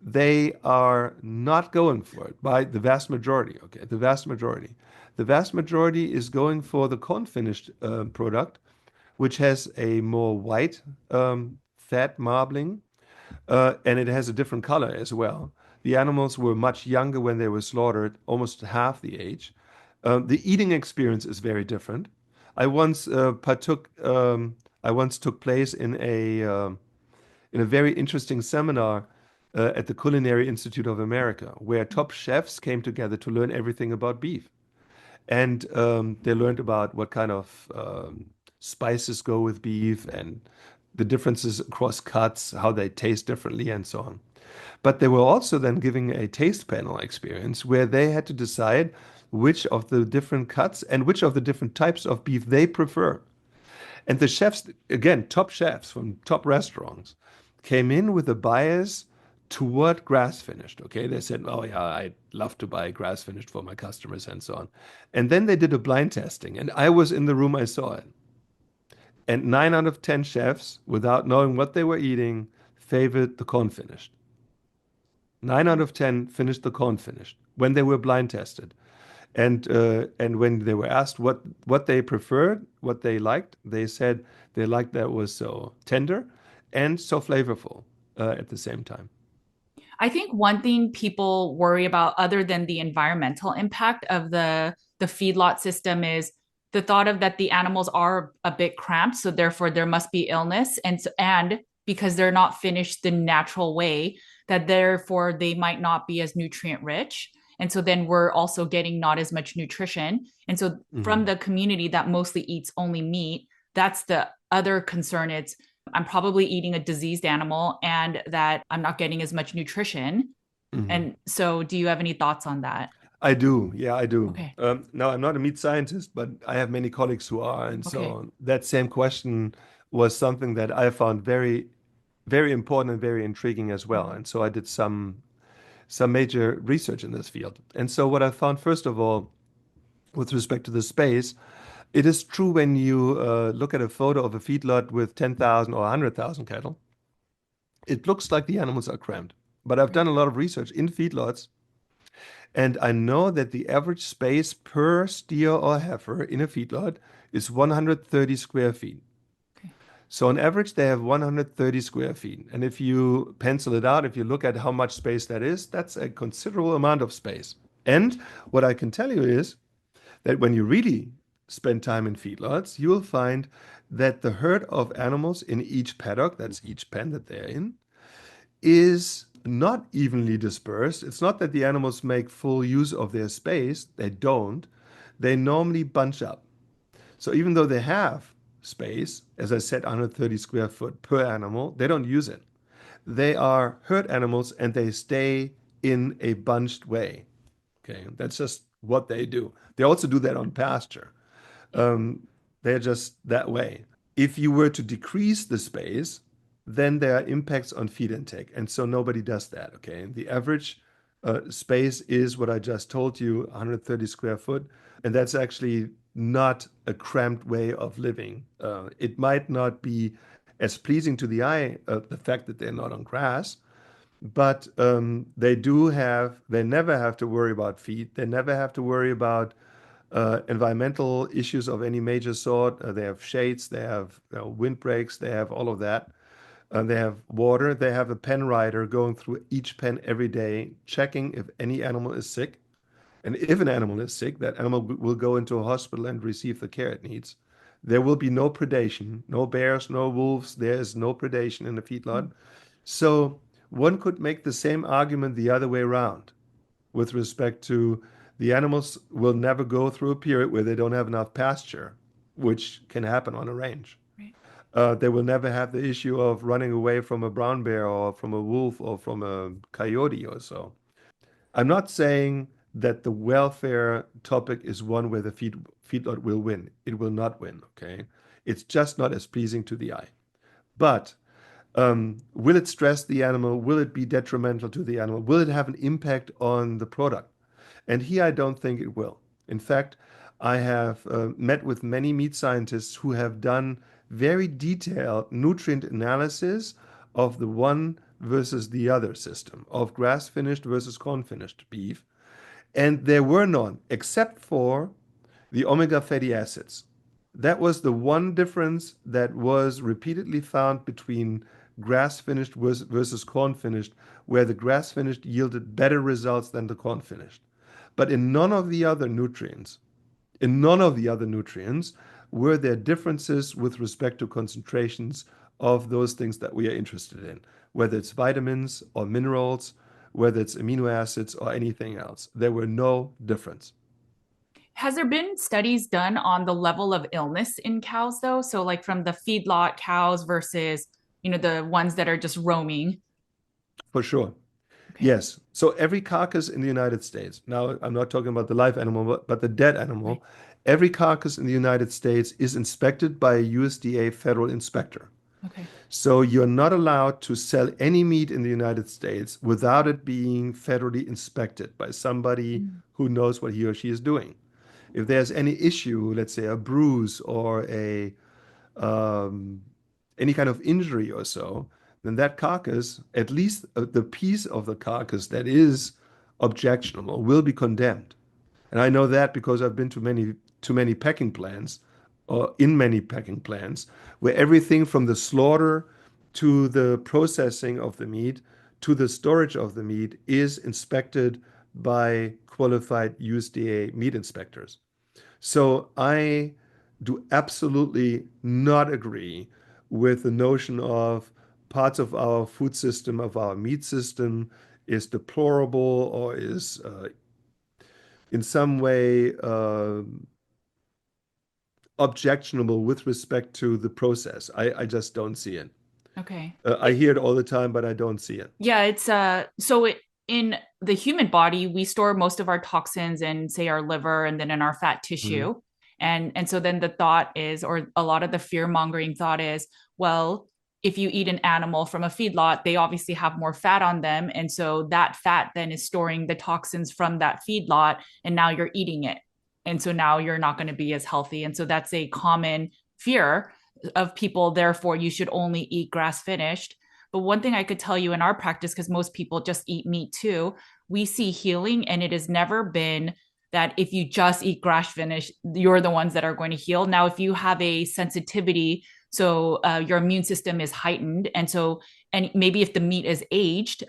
they are not going for it by the vast majority. Okay, the vast majority. The vast majority is going for the corn finished product, which has a more white fat marbling, and it has a different color as well. The animals were much younger when they were slaughtered, almost half the age. The eating experience is very different. I once partook. I once took place in a very interesting seminar at the Culinary Institute of America, where top chefs came together to learn everything about beef. And they learned about what kind of spices go with beef and the differences across cuts, how they taste differently, and so on. But they were also then giving a taste panel experience where they had to decide which of the different cuts and which of the different types of beef they prefer. And the chefs, again, top chefs from top restaurants, came in with a bias toward grass finished. Okay, they said, "Oh yeah, I'd love to buy grass finished for my customers and so on." And then they did a blind testing, and I was in the room. I saw it, and 9 out of 10 chefs, without knowing what they were eating, favored the corn finished. 9 out of 10 finished the corn finished when they were blind tested. And when they were asked what they preferred, what they liked, they said they liked that was so tender and so flavorful at the same time. I think one thing people worry about, other than the environmental impact of the feedlot system, is the thought of that the animals are a bit cramped, so therefore there must be illness, and because they're not finished the natural way, that therefore they might not be as nutrient rich. And so then we're also getting not as much nutrition. And so from Hmm. the community that mostly eats only meat, that's the other concern. It's I'm probably eating a diseased animal and that I'm not getting as much nutrition. Hmm. And so, do you have any thoughts on that? I do. Yeah, I do. Okay. Now, I'm not a meat scientist, but I have many colleagues who are. And Okay. so that same question was something that I found very, very important and very intriguing as well. Mm-hmm. And so I did some major research in this field. And so what I found, first of all, with respect to the space, it is true when you look at a photo of a feedlot with 10,000 or 100,000 cattle, it looks like the animals are crammed. But I've done Right. a lot of research in feedlots, and I know that the average space per steer or heifer in a feedlot is 130 square feet. Okay. So on average, they have 130 square feet. And if you pencil it out, if you look at how much space that is, that's a considerable amount of space. And what I can tell you is that when you really spend time in feedlots, you will find that the herd of animals in each paddock, that's each pen that they're in, is not evenly dispersed. It's not that the animals make full use of their space, they don't. They normally bunch up. So even though they have space, as I said, 130 square foot per animal, they don't use it. They are herd animals and they stay in a bunched way. Okay, that's just what they do. They also do that on pasture. Yeah. They're just that way. If you were to decrease the space, then there are impacts on feed intake. And so nobody does that. Okay. The average space is what I just told you, 130 square foot. And that's actually not a cramped way of living. It might not be as pleasing to the eye, the fact that they're not on grass, but they never have to worry about feed. They never have to worry about environmental issues of any major sort. They have shades, they have windbreaks, they have all of that. They have water. They have a pen rider going through each pen every day, checking if any animal is sick. And if an animal is sick, that animal will go into a hospital and receive the care it needs. There will be no predation, no bears, no wolves. There is no predation in the feedlot. So one could make the same argument the other way around with respect to the animals will never go through a period where they don't have enough pasture, which can happen on a range. Right. They will never have the issue of running away from a brown bear or from a wolf or from a coyote or so. I'm not saying that the welfare topic is one where the feedlot will win. It will not win, okay? It's just not as pleasing to the eye. But will it stress the animal? Will it be detrimental to the animal? Will it have an impact on the product? And here I don't think it will. In fact, I have met with many meat scientists who have done very detailed nutrient analysis of the one versus the other system, of grass finished versus corn finished beef. And there were none, except for the omega fatty acids. That was the one difference that was repeatedly found between grass finished versus corn finished, where the grass finished yielded better results than the corn finished. But in none of the other nutrients were there differences with respect to concentrations of those things that we are interested in, whether it's vitamins or minerals, whether it's amino acids or anything else. There were no difference. Has there been studies done on the level of illness in cows, though? So, like from the feedlot cows versus, the ones that are just roaming. For sure. Okay. Yes. So every carcass in the United States, now I'm not talking about the live animal, but the dead Right. animal, every carcass in the United States is inspected by a USDA federal inspector. Okay. So you're not allowed to sell any meat in the United States without it being federally inspected by somebody Mm. who knows what he or she is doing. If there's any issue, let's say a bruise or a um, any kind of injury or so, then that carcass, at least the piece of the carcass that is objectionable, will be condemned. And I know that because I've been to many packing plants, or in many packing plants, where everything from the slaughter to the processing of the meat to the storage of the meat is inspected by qualified USDA meat inspectors. So I do absolutely not agree with the notion of parts of our food system, of our meat system, is deplorable or is in some way objectionable with respect to the process. I just don't see it. Okay. I hear it all the time, but I don't see it. Yeah, it's in the human body, we store most of our toxins in say our liver and then in our fat Mhm. tissue. And so then the thought is, or a lot of the fear mongering thought is, well, if you eat an animal from a feedlot, they obviously have more fat on them. And so that fat then is storing the toxins from that feedlot, and now you're eating it. And so now you're not going to be as healthy. And so that's a common fear of people. Therefore, you should only eat grass finished. But one thing I could tell you in our practice, because most people just eat meat too, we see healing, and it has never been that if you just eat grass finish, you're the ones that are going to heal. Now, if you have a sensitivity, so your immune system is heightened, and maybe if the meat is aged,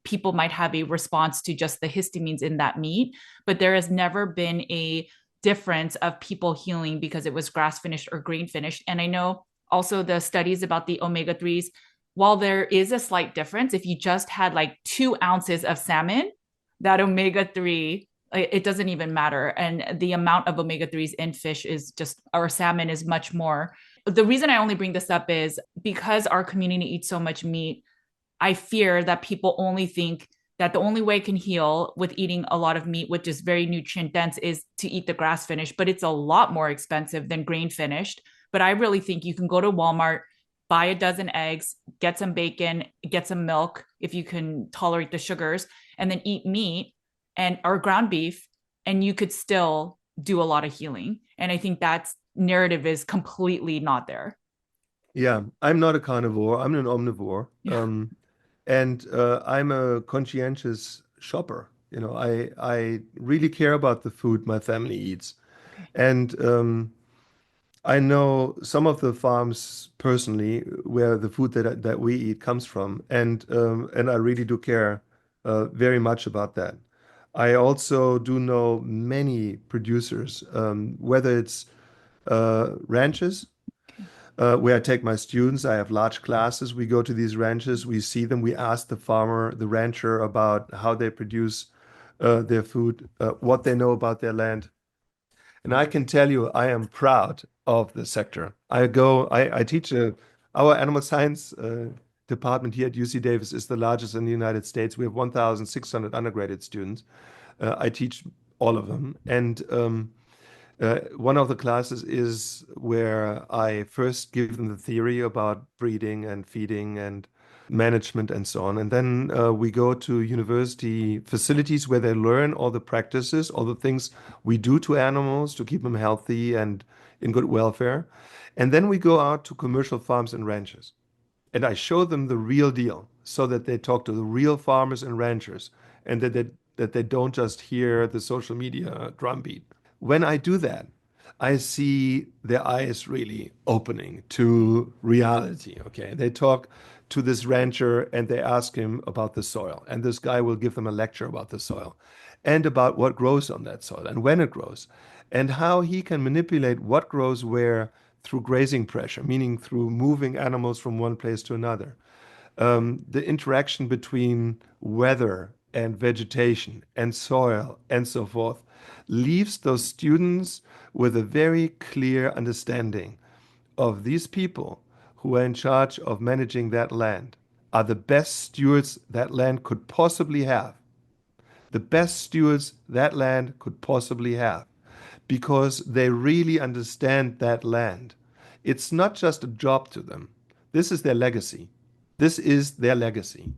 people might have a response to just the histamines in that meat. But there has never been a difference of people healing because it was grass finished or grain finished. And I know also the studies about the omega 3s, while there is a slight difference, if you just had like 2 ounces of salmon, that omega 3, it doesn't even matter. And the amount of omega 3s in fish is just, or salmon is much more. The reason I only bring this up is because our community eats so much meat, I fear that people only think that the only way can heal with eating a lot of meat, which is very nutrient dense, is to eat the grass finished, but it's a lot more expensive than grain finished. But I really think you can go to Walmart, buy a dozen eggs, get some bacon, get some milk if you can tolerate the sugars, and then eat meat and or ground beef, and you could still do a lot of healing. And I think that narrative is completely not there. Yeah, I'm not a carnivore. I'm an omnivore. Yeah. And I'm a conscientious shopper. You know, I really care about the food my family eats. Okay. And I know some of the farms personally where the food that we eat comes from, and I really do care very much about that. I also do know many producers, whether it's ranches Okay. where I take my students. I have large classes. We go to these ranches, we see them, we ask the farmer, the rancher about how they produce their food, what they know about their land. And I can tell you, I am proud of the sector. I teach our animal science department here at UC Davis is the largest in the United States. We have 1,600 undergraduate students. I teach all of them. And one of the classes is where I first give them the theory about breeding and feeding and management and so on. And then we go to university facilities where they learn all the practices, all the things we do to animals to keep them healthy and in good welfare. And then we go out to commercial farms and ranches. And I show them the real deal so that they talk to the real farmers and ranchers and that they don't just hear the social media drumbeat. When I do that, I see their eyes really opening to reality. Okay. They talk to this rancher and they ask him about the soil. And this guy will give them a lecture about the soil and about what grows on that soil and when it grows and how he can manipulate what grows where through grazing pressure, meaning through moving animals from one place to another. The interaction between weather and vegetation and soil and so forth leaves those students with a very clear understanding of these people who are in charge of managing that land are the best stewards that land could possibly have. The best stewards that land could possibly have because they really understand that land. It's not just a job to them. This is their legacy. This is their legacy.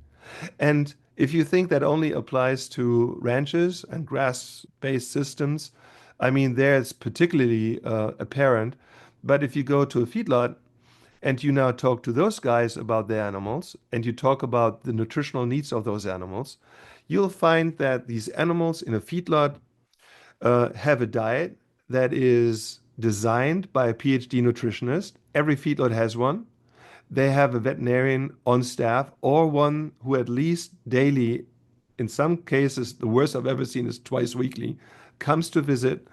And if you think that only applies to ranches and grass-based systems, I mean, there it's particularly apparent. But if you go to a feedlot and you now talk to those guys about their animals and you talk about the nutritional needs of those animals, you'll find that these animals in a feedlot have a diet that is designed by a PhD nutritionist. Every feedlot has one. They have a veterinarian on staff or one who at least daily, in some cases, the worst I've ever seen is twice weekly, comes to visit.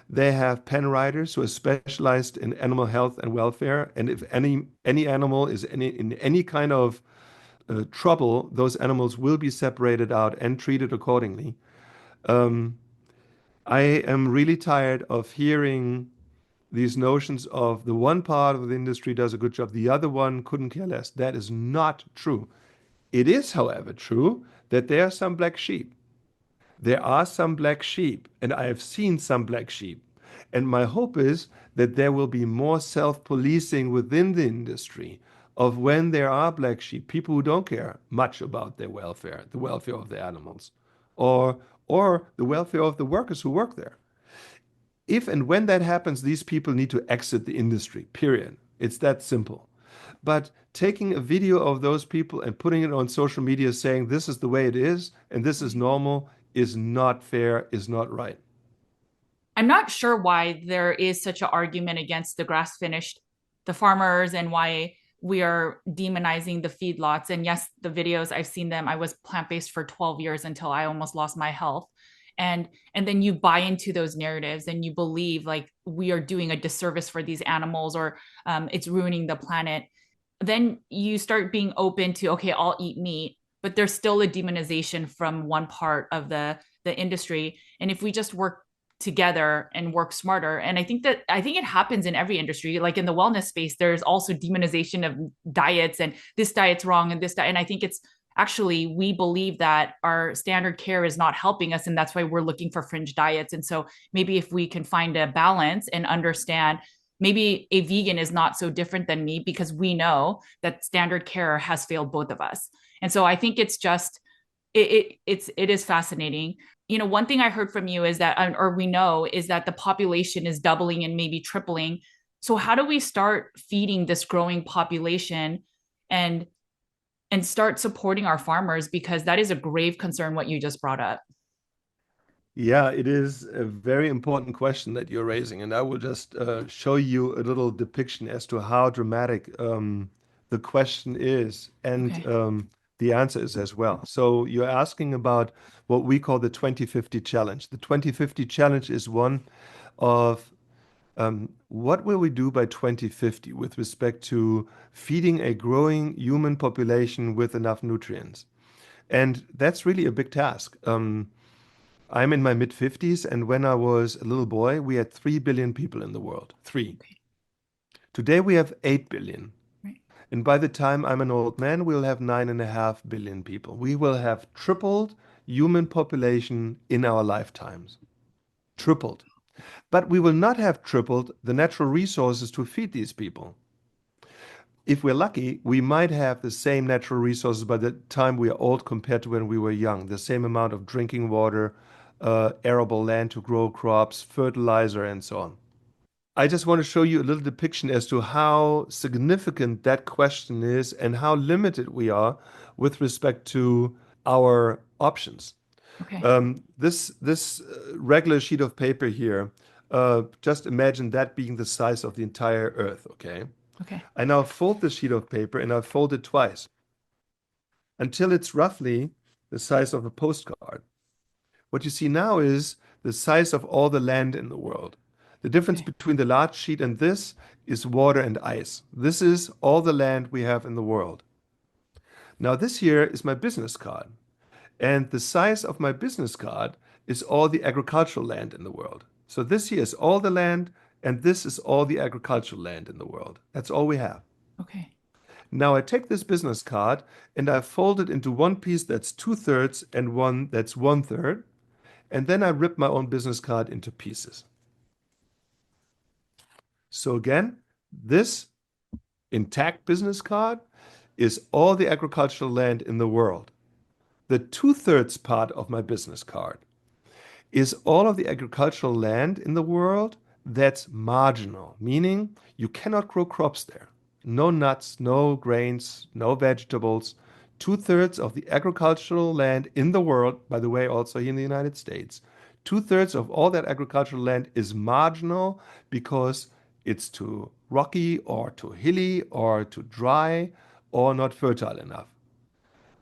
They have pen riders who are specialized in animal health and welfare. And if any animal is in any kind of trouble, those animals will be separated out and treated accordingly. Um, I am really tired of hearing these notions of the one part of the industry does a good job, the other one couldn't care less. That is not true. It is, however, true that there are some black sheep. There are some black sheep, and I have seen some black sheep. And my hope is that there will be more self-policing within the industry of when there are black sheep, people who don't care much about their welfare, the welfare of the animals, or or the welfare of the workers who work there. If and when that happens, these people need to exit the industry, period. It's that simple. But taking a video of those people and putting it on social media saying this is the way it is and this is normal is not fair, is not right. I'm not sure why there is such an argument against the grass finished, the farmers, and why we are demonizing the feedlots. And yes, the videos I've seen them. I was plant based for 12 years until I almost lost my health. And then you buy into those narratives and you believe like we are doing a disservice for these animals or it's ruining the planet. Then you start being open to okay, I'll eat meat, but there's still a demonization from one part of the industry. And if we just work together and work smarter, and I think it happens in every industry, like in the wellness space there's also demonization of diets and this diet's wrong and this diet, and I think it's actually we believe that our standard care is not helping us and that's why we're looking for fringe diets. And so maybe if we can find a balance and understand maybe a vegan is not so different than me because we know that standard care has failed both of us. And so I think it's just it is fascinating. You know, one thing I heard from you is that, or we know, is that the population is doubling and maybe tripling. So how do we start feeding this growing population and start supporting our farmers, because that is a grave concern what you just brought up. Yeah, it is a very important question that you're raising, and I will just show you a little depiction as to how dramatic the question is and Okay. the answer is as well. So you're asking about what we call the 2050 challenge. The 2050 challenge is one of what will we do by 2050 with respect to feeding a growing human population with enough nutrients? And that's really a big task. I'm in my mid 50s, and when I was a little boy, we had 3 billion people in the world. Three. Okay. Today we have 8 billion. Right. And by the time I'm an old man, we'll have 9.5 billion people. We will have tripled human population in our lifetimes. Tripled. But we will not have tripled the natural resources to feed these people. If we're lucky, we might have the same natural resources by the time we are old compared to when we were young. The same amount of drinking water, arable land to grow crops, fertilizer, and so on. I just want to show you a little depiction as to how significant that question is and how limited we are with respect to our options. Okay. This regular sheet of paper here, just imagine that being the size of the entire Earth, okay? Okay. I now fold the sheet of paper and I fold it twice until it's roughly the size of a postcard. What you see now is the size of all the land in the world. The difference Okay. between the large sheet and this is water and ice. This is all the land we have in the world. Now, this here is my business card. And the size of my business card is all the agricultural land in the world. So this here is all the land, and this is all the agricultural land in the world. That's all we have. Okay. Now I take this business card and I fold it into one piece that's 2/3 and one that's 1/3. And then I rip my own business card into pieces. So again, this intact business card is all the agricultural land in the world. The two-thirds part of my business card is all of the agricultural land in the world that's marginal, meaning you cannot grow crops there. No nuts, no grains, no vegetables. Two-thirds of the agricultural land in the world, by the way, also here in the United States, two-thirds of all that agricultural land is marginal because it's too rocky or too hilly or too dry or not fertile enough.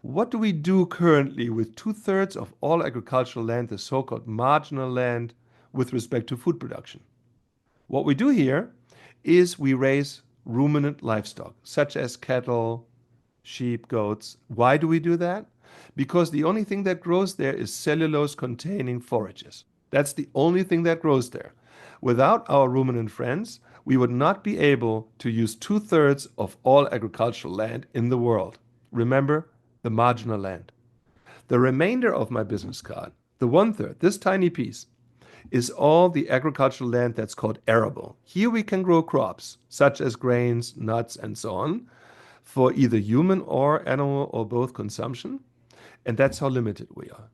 What do we do currently with two-thirds of all agricultural land, the so-called marginal land, with respect to food production? What we do here is we raise ruminant livestock, such as cattle, sheep, goats. Why do we do that? Because the only thing that grows there is cellulose-containing forages. That's the only thing that grows there. Without our ruminant friends, we would not be able to use two-thirds of all agricultural land in the world. Remember, the marginal land. The remainder of my business card, the one-third, this tiny piece, is all the agricultural land that's called arable. Here we can grow crops, such as grains, nuts, and so on, for either human or animal or both consumption. And that's how limited we are.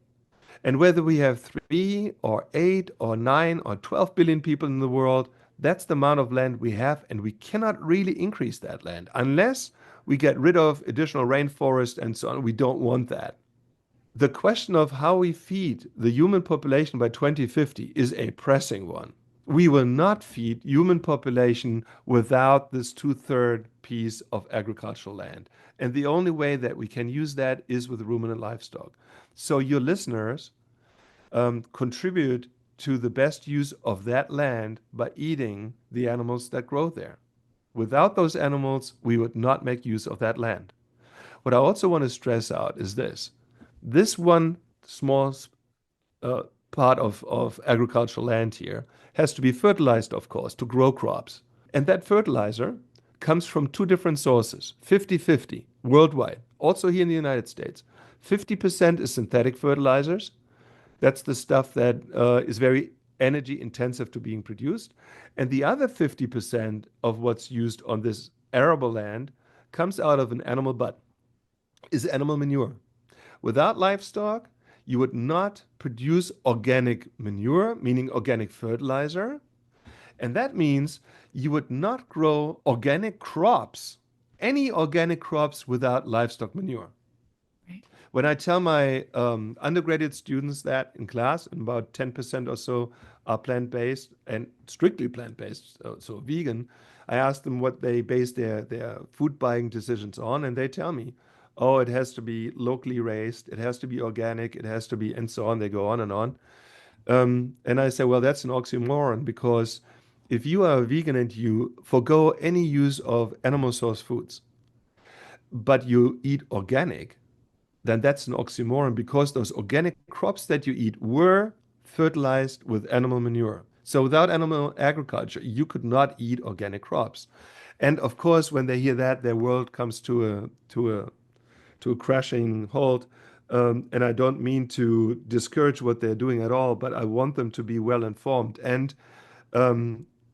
And whether we have 3 or 8 or 9 or 12 billion people in the world, that's the amount of land we have, and we cannot really increase that land unless we get rid of additional rainforest and so on. We don't want that. The question of how we feed the human population by 2050 is a pressing one. We will not feed human population without this two-third piece of agricultural land. And the only way that we can use that is with ruminant livestock. So your listeners contribute to the best use of that land by eating the animals that grow there. Without those animals, we would not make use of that land. What I also want to stress out is this. This one small part of agricultural land here has to be fertilized, of course, to grow crops. And that fertilizer comes from two different sources, 50-50, worldwide, also here in the United States. 50% is synthetic fertilizers. That's the stuff that is very energy intensive to being produced. And the other 50% of what's used on this arable land comes out of an animal butt, is animal manure. Without livestock, you would not produce organic manure, meaning organic fertilizer. And that means you would not grow organic crops, any organic crops without livestock manure. Right. When I tell my undergraduate students that in class, and about 10% or so are plant-based and strictly plant-based, so vegan, I ask them what they base their food buying decisions on, and they tell me, oh, it has to be locally raised, it has to be organic, it has to be, and so on. They go on and on. And I say, well, that's an oxymoron because if you are a vegan and you forgo any use of animal source foods, but you eat organic, then that's an oxymoron because those organic crops that you eat were fertilized with animal manure. So without animal agriculture, you could not eat organic crops. And of course, when they hear that, their world comes to a crashing halt. And I don't mean to discourage what they're doing at all, but I want them to be well informed. And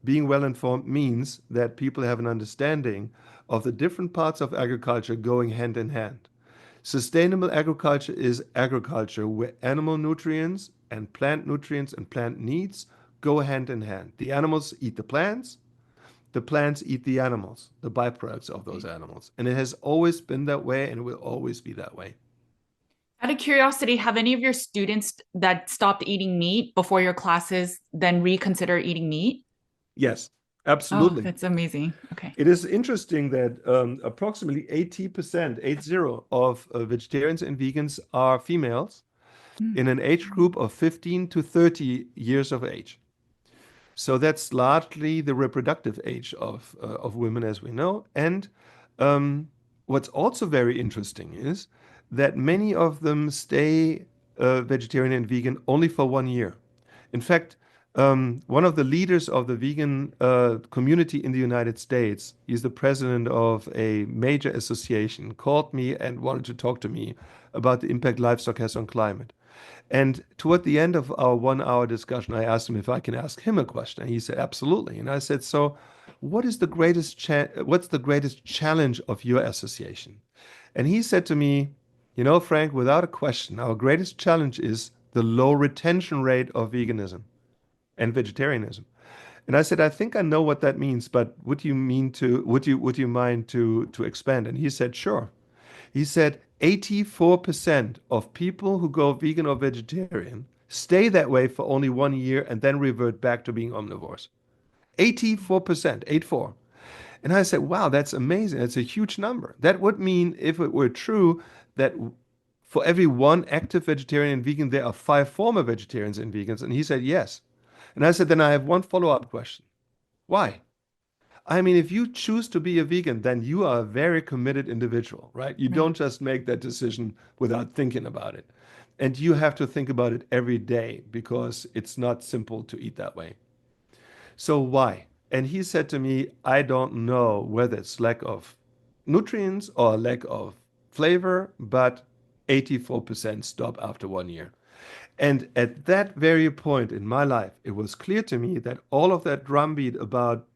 being well informed means that people have an understanding of the different parts of agriculture going hand in hand. Sustainable agriculture is agriculture where animal nutrients and plant needs go hand in hand. The animals eat the plants eat the animals, the byproducts of those animals. And it has always been that way and it will always be that way. Out of curiosity, have any of your students that stopped eating meat before your classes then reconsider eating meat? Yes, Oh, absolutely. that's amazing. Okay. It is interesting that approximately 80%, 80, of vegetarians and vegans are females Mm. in an age group of 15 to 30 years of age. So that's largely the reproductive age of women, as we know. And what's also very interesting is that many of them stay vegetarian and vegan only for 1 year. In fact, one of the leaders of the vegan community in the United States, he's the president of a major association, called me and wanted to talk to me about the impact livestock has on climate. And toward the end of our 1 hour discussion, I asked him if I can ask him a question. And he said, absolutely. And I said, so what's the greatest challenge of your association? And he said to me, you know, Frank, without a question, our greatest challenge is the low retention rate of veganism and vegetarianism. And I said, I think I know what that means, but would you mind to expand? And he said, sure. He said 84% of people who go vegan or vegetarian stay that way for only 1 year and then revert back to being omnivores. 84%, 84. And I said, wow, that's amazing. That's a huge number. That would mean, if it were true, that for every one active vegetarian and vegan, there are five former vegetarians and vegans. And he said, yes. And I said, then I have one follow-up question. Why? I mean, if you choose to be a vegan, then you are a very committed individual, right? You Right. don't just make that decision without thinking about it. And you have to think about it every day because it's not simple to eat that way. So why? And he said to me, I don't know whether it's lack of nutrients or lack of flavor, but 84% stop after 1 year. And at that very point in my life, it was clear to me that all of that drumbeat about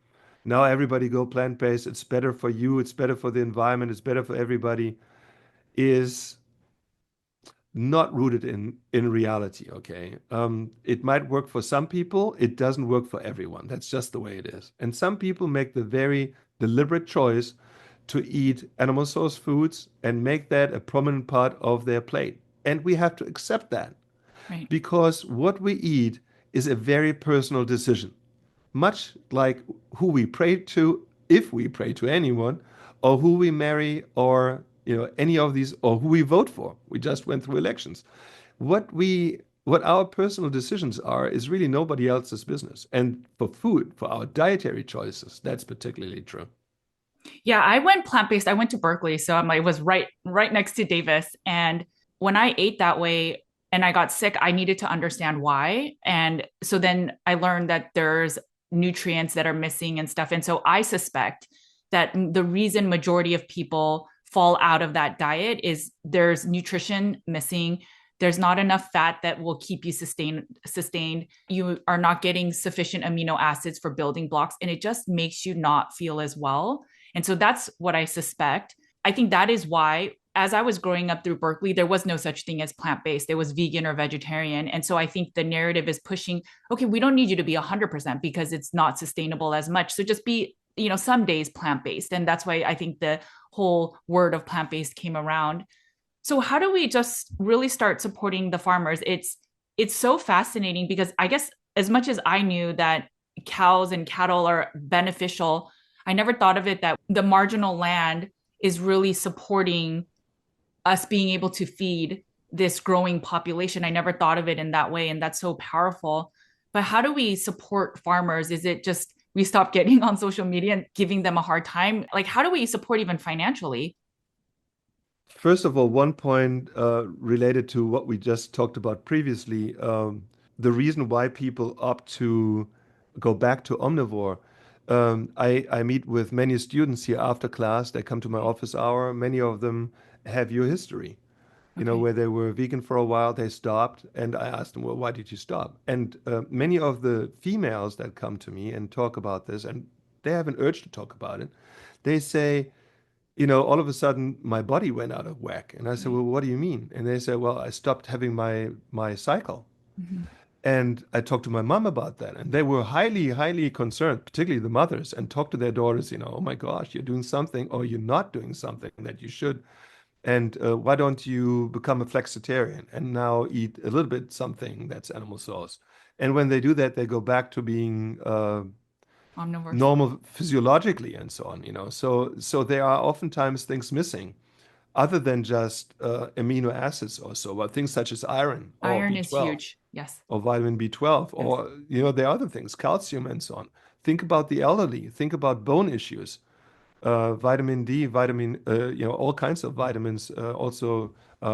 now everybody go plant-based, it's better for you, it's better for the environment, it's better for everybody, is not rooted in reality, okay? It might work for some people, it doesn't work for everyone. That's just the way it is. And some people make the very deliberate choice to eat animal source foods and make that a prominent part of their plate. And we have to accept that Right. because what we eat is a very personal decision, much like who we pray to, if we pray to anyone, or who we marry, or any of these, or who we vote for. We just went through elections. What our personal decisions are is really nobody else's business. And for food, for our dietary choices, that's particularly true. Yeah, I went plant-based. I went to Berkeley, so I'm like, it was right next to Davis. And when I ate that way and I got sick, I needed to understand why. And so then I learned that there's nutrients that are missing and stuff. And so I suspect that the reason majority of people fall out of that diet is there's nutrition missing. There's not enough fat that will keep you sustained. You are not getting sufficient amino acids for building blocks, and it just makes you not feel as well. And so that's what I suspect. I think that is why, as I was growing up through Berkeley, there was no such thing as plant based. It was vegan or vegetarian. And so I think the narrative is pushing, okay, we don't need you to be 100% because it's not sustainable as much. So just be, some days plant based. And that's why I think the whole word of plant based came around. So how do we just really start supporting the farmers? It's so fascinating because I guess as much as I knew that cows and cattle are beneficial, I never thought of it that the marginal land is really supporting us being able to feed this growing population. I never thought of it in that way, and that's so powerful. But how do we support farmers? Is it just we stop getting on social media and giving them a hard time? Like, how do we support even financially? First of all, one point related to what we just talked about previously, the reason why people opt to go back to omnivore. I meet with many students here after class. They come to my office hour. Many of them have your history, Okay. where they were vegan for a while, they stopped, and I asked them, well, why did you stop? And many of the females that come to me and talk about this, and they have an urge to talk about it, they say, all of a sudden my body went out of whack. And I said, Right. well, what do you mean? And they said, well, I stopped having my cycle. Mm-hmm. And I talked to my mom about that, and they were highly, highly concerned, particularly the mothers, and talked to their daughters, oh my gosh, you're doing something, or you're not doing something that you should. And why don't you become a flexitarian and now eat a little bit something that's animal source? And when they do that, they go back to being Omnivores. normal physiologically and so on, So there are oftentimes things missing other than just amino acids or so, but things such as iron or Iron is B12 huge. Yes. or vitamin B12 Yes. or, there are other things, calcium and so on. Think about the elderly, think about bone issues, vitamin D, all kinds of vitamins, also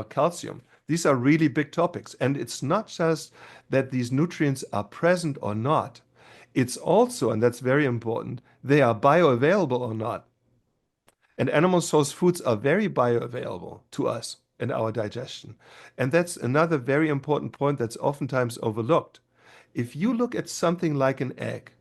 calcium. These are really big topics. And it's not just that these nutrients are present or not. It's also, and that's very important, they are bioavailable or not. And animal source foods are very bioavailable to us in our digestion. And that's another very important point that's oftentimes overlooked. If you look at something like an egg,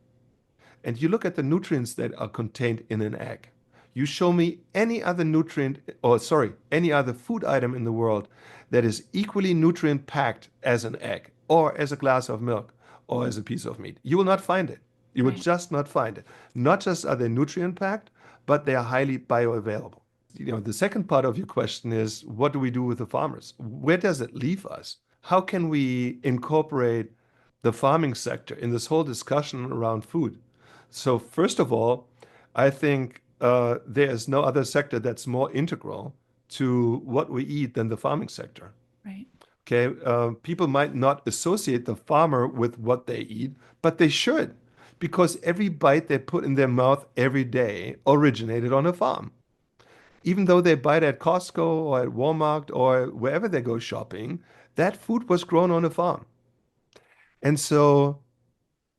and you look at the nutrients that are contained in an egg. You show me any other nutrient, or sorry, any other food item in the world that is equally nutrient packed as an egg, or as a glass of milk, or as a piece of meat. You will not find it. You will Right. just not find it. Not just are they nutrient packed, but they are highly bioavailable. The second part of your question is, what do we do with the farmers? Where does it leave us? How can we incorporate the farming sector in this whole discussion around food? So first of all, I think there is no other sector that's more integral to what we eat than the farming sector. Right. Okay, people might not associate the farmer with what they eat, but they should, because every bite they put in their mouth every day originated on a farm. Even though they buy it at Costco or at Walmart or wherever they go shopping, that food was grown on a farm. And so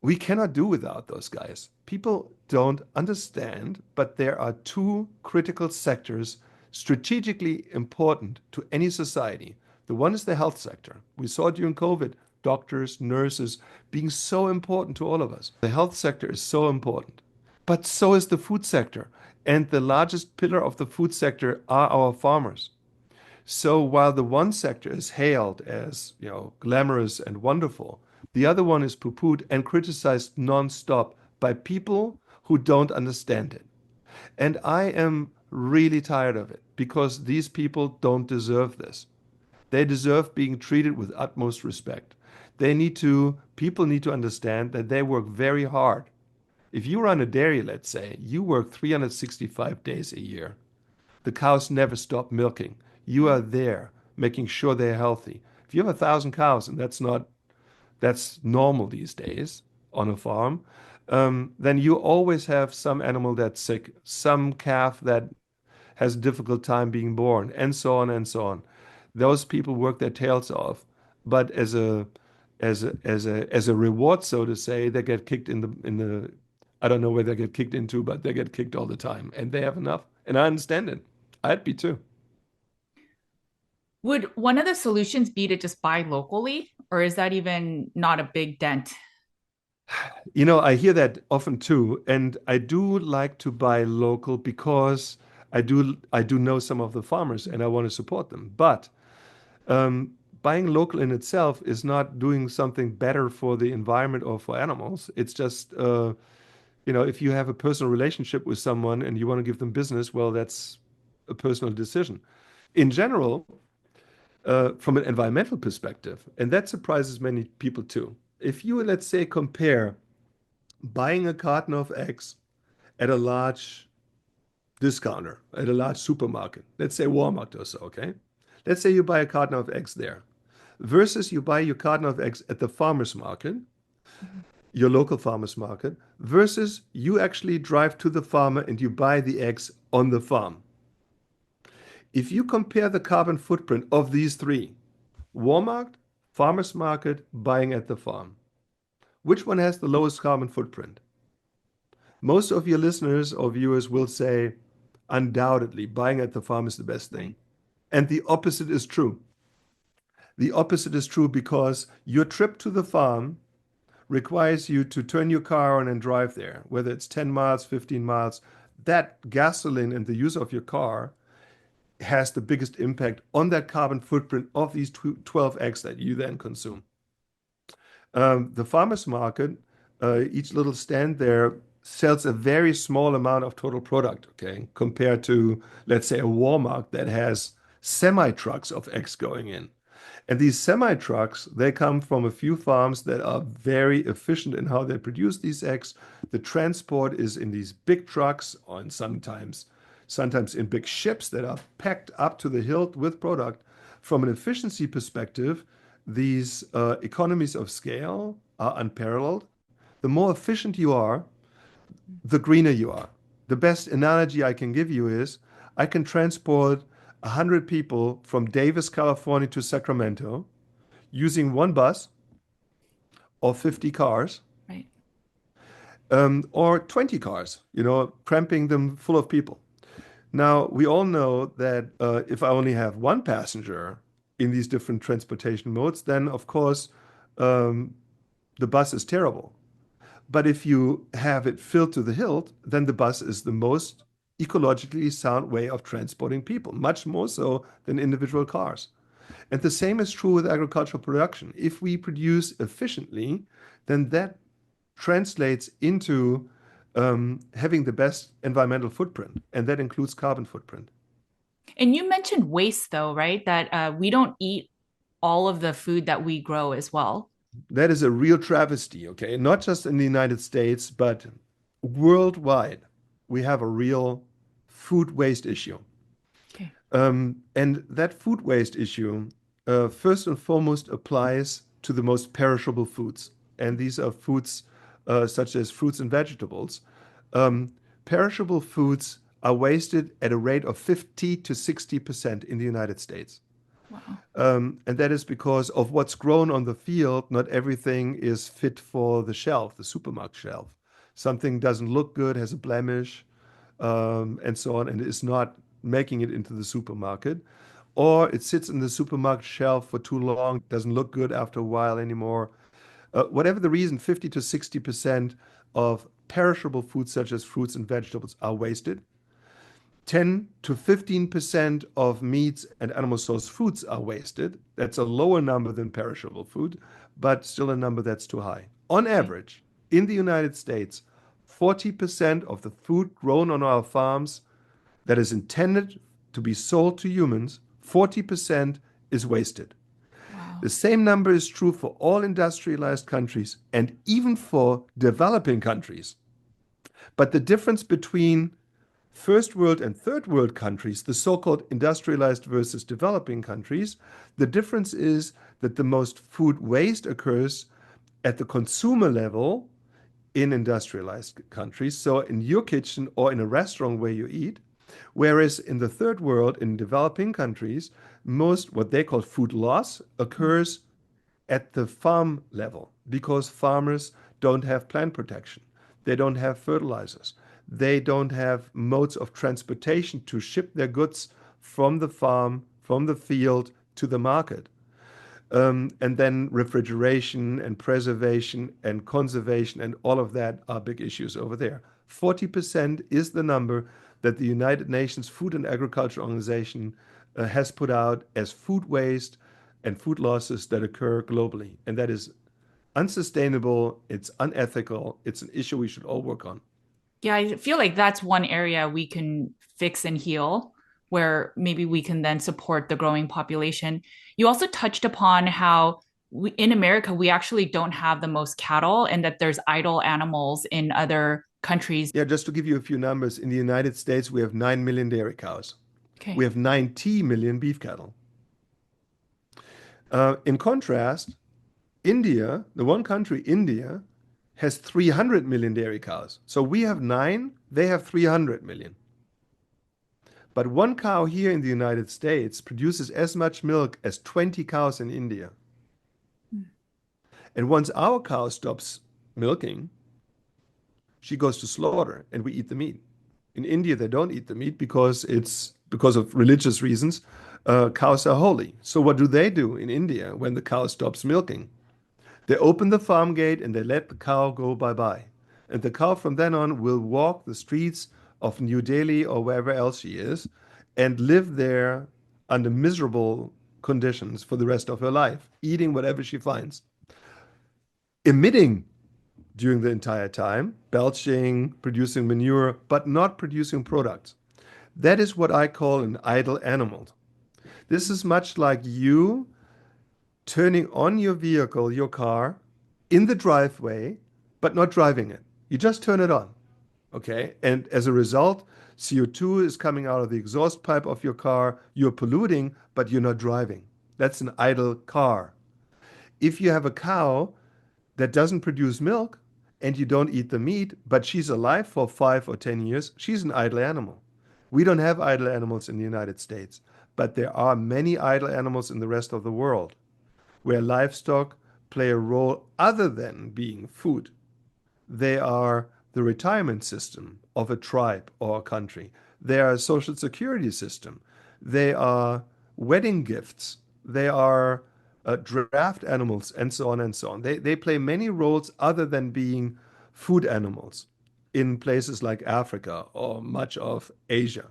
we cannot do without those guys. People don't understand, but there are two critical sectors strategically important to any society. The one is the health sector. We saw during COVID, doctors, nurses being so important to all of us. The health sector is so important, but so is the food sector. And the largest pillar of the food sector are our farmers. So while the one sector is hailed as, glamorous and wonderful, the other one is poo-pooed and criticized nonstop by people who don't understand it. And I am really tired of it because these people don't deserve this. They deserve being treated with utmost respect. People need to understand that they work very hard. If you run a dairy, let's say, you work 365 days a year. The cows never stop milking. You are Right. there making sure they're healthy. If you have 1,000 cows, and that's normal these days on a farm, then you always have some animal that's sick, some calf that has a difficult time being born, and so on and so on. Those people work their tails off, but as a reward, so to say, they get kicked in the I don't know where they get kicked into, but they get kicked all the time, and they have enough. And I understand it. I'd be too. Would one of the solutions be to just buy locally, or is that even not a big dent? I hear that often too, and I do like to buy local because I do know some of the farmers and I want to support them. But um, buying local in itself is not doing something better for the environment or for animals. It's just if you have a personal relationship with someone and you want to give them business, well, that's a personal decision. In general, from an environmental perspective, and that surprises many people too. If you, let's say, compare buying a carton of eggs at a large discounter, at a large supermarket, let's say Walmart or so, okay? Let's say you buy a carton of eggs there versus you buy your carton of eggs at the farmer's market, Mhm. your local farmer's market, versus you actually drive to the farmer and you buy the eggs on the farm. If you compare the carbon footprint of these three, Walmart, farmer's market, buying at the farm, which one has the lowest carbon footprint? Most of your listeners or viewers will say, undoubtedly, buying at the farm is the best thing. Right. And the opposite is true. The opposite is true because your trip to the farm requires you to turn your car on and drive there, whether it's 10 miles, 15 miles. That gasoline and the use of your car has the biggest impact on that carbon footprint of these 12 eggs that you then consume. The farmer's market, each little stand there sells a very small amount of total product, okay, compared to, let's say, a Walmart that has semi trucks of eggs going in. And these semi trucks, they come from a few farms that are very efficient in how they produce these eggs. The transport is in these big trucks, and sometimes in big ships that are packed up to the hilt with product. From an efficiency perspective, these economies of scale are unparalleled. The more efficient you are, the greener you are. The best analogy I can give you is I can transport 100 people from Davis, California to Sacramento using one bus or 50 cars Right. or 20 cars, cramping them full of people. Now, we all know that if I only have one passenger in these different transportation modes, then of course um, the bus is terrible. But if you have it filled to the hilt, then the bus is the most ecologically sound way of transporting people, much more so than individual cars. And the same is true with agricultural production. If we produce efficiently, then that translates into having the best environmental footprint, and that includes carbon footprint. And you mentioned waste, though, right? That we don't eat all of the food that we grow as well. That is a real travesty, okay? Not just in the United States, but worldwide, we have a real food waste issue. Okay. And that food waste issue, first and foremost, applies to the most perishable foods. And these are foods such as fruits and vegetables. Um, Perishable foods are wasted at a rate of 50 to 60% in the United States. Wow. And that is because of what's grown on the field. Not everything is fit for the shelf, the supermarket shelf. Something doesn't look good, has a blemish, and so on, and is not making it into the supermarket. Or it sits in the supermarket shelf for too long, doesn't look good after a while anymore. Whatever the reason, 50 to 60% of perishable foods, such as fruits and vegetables, are wasted. 10 to 15% of meats and animal source foods are wasted. That's a lower number than perishable food, but still a number that's too high. On Okay. average, in the United States, 40% of the food grown on our farms that is intended to be sold to humans, 40% is wasted. The Wow. same number is true for all industrialized countries and even for developing countries. But the difference between first world and third world countries, the so-called industrialized versus developing countries, the difference is that the most food waste occurs at the consumer level in industrialized countries, so in your kitchen or in a restaurant where you eat, whereas in the third world, in developing countries, most what they call food loss occurs at the farm level because farmers don't have plant protection. They don't have fertilizers. They don't have modes of transportation to ship their goods from the farm, from the field to the market. And then refrigeration and preservation and conservation and all of that are big issues over there. 40% is the number that the United Nations Food and Agriculture Organization has put out as food waste and food losses that occur globally. And that is unsustainable, it's unethical, it's an issue we should all work on. Yeah, I feel like that's one area we can fix and heal, where maybe we can then support the growing population. You also touched upon how in America, we actually don't have the most cattle and that there's idle animals in other countries. Yeah, just to give you a few numbers, in the United States, we have 9 million dairy cows. We Okay. have 90 million beef cattle. In contrast, India, the one country, India, has 300 million dairy cows. So we have 9, they have 300 million. But one cow here in the United States produces as much milk as 20 cows in India. And once our cow stops milking, she goes to slaughter and we eat the meat. In India, they don't eat the meat because it's because of religious reasons. Cows are holy. So what do in India when the cow stops milking? They open the farm gate and they let the cow go bye-bye. And the cow from then on will walk the streets of New Delhi or wherever else she is and live there under miserable conditions for the rest of her life, eating whatever she finds, emitting during the entire time, belching, producing manure, but not producing products. That is what I call an idle animal. This is much like you turning on your vehicle, your car, in the driveway, but not driving it. You just turn it on, okay? And as a result, CO2 is coming out of the exhaust pipe of your car. You're polluting, but you're not driving. That's an idle car. If you have a cow that doesn't produce milk and you don't eat the meat, but she's alive for 5 or 10 years, she's an idle animal. We don't have idle animals in the United States, but there are many idle animals in the rest of the world where livestock play a role other than being food. They are the retirement system of a tribe or a country. They are a social security system. They are wedding gifts. They are draft animals, and so on and so on. They play many roles other than being food animals in places like Africa or much of Asia.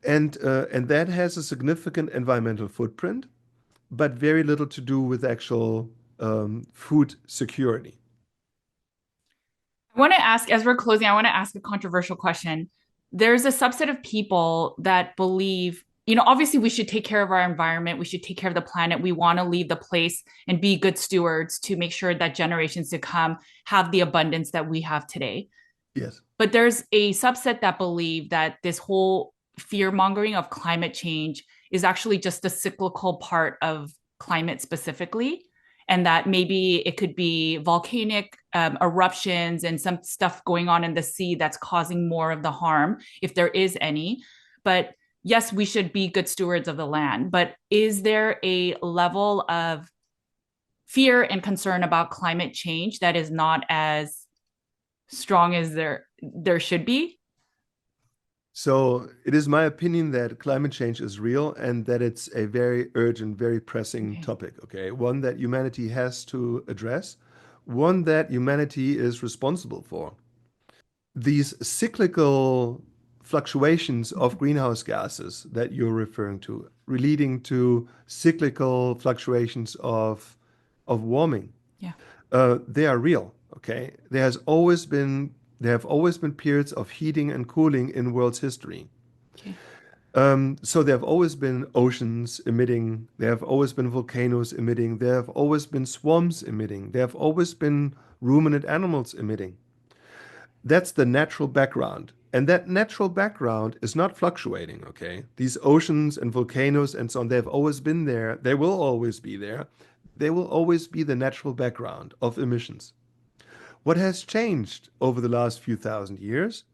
And that has a significant environmental footprint, but very little to do with actual food security. I want to ask, as we're closing, I want to ask a controversial question. There's a subset of people that believe, obviously we should take care of our environment. We should take care of the planet. We want to leave the place and be good stewards to make sure that generations to come have the abundance that we have today. Yes. But there's a subset that believe that this whole fear mongering of climate change is actually just a cyclical part of climate specifically, and that maybe it could be volcanic eruptions and some stuff going on in the sea that's causing more of the harm, if there is any. But yes, we should be good stewards of the land. But is there a level of fear and concern about climate change that is not as strong as there should be? So it is my opinion that climate change is real and that it's a very urgent, very pressing Okay. topic, okay? One that humanity has to address, one that humanity is responsible for. These cyclical fluctuations of greenhouse gases that you're referring to, leading to cyclical fluctuations of warming, Yeah. they are real, okay? There have always been periods of heating and cooling in world's history. Okay. So there have always been oceans emitting, there have always been volcanoes emitting, there have always been swarms emitting, there have always been ruminant animals emitting. That's the natural background. And that natural background is not fluctuating, okay? These oceans and volcanoes and so on, they've always been there. They will always be there. They will always be the natural background of emissions. What has changed over the last few thousand years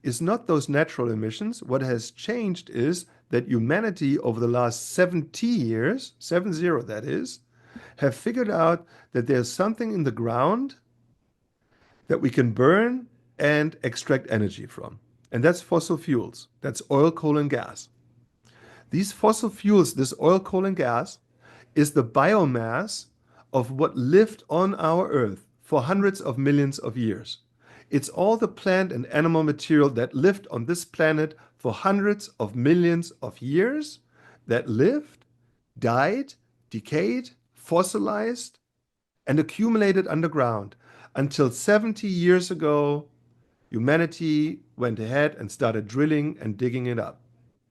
is not those natural emissions. What has changed is that humanity over the last 70 years, 70 that is, have figured out that there's something in the ground that we can burn and extract energy from. And that's fossil fuels. That's oil, coal, and gas. These fossil fuels, this oil, coal, and gas, is the biomass of what lived on our Earth for hundreds of millions of years. It's all the plant and animal material that lived on this planet for hundreds of millions of years, that lived, died, decayed, fossilized, and accumulated underground until 70 years ago, humanity went ahead and started drilling and digging it up.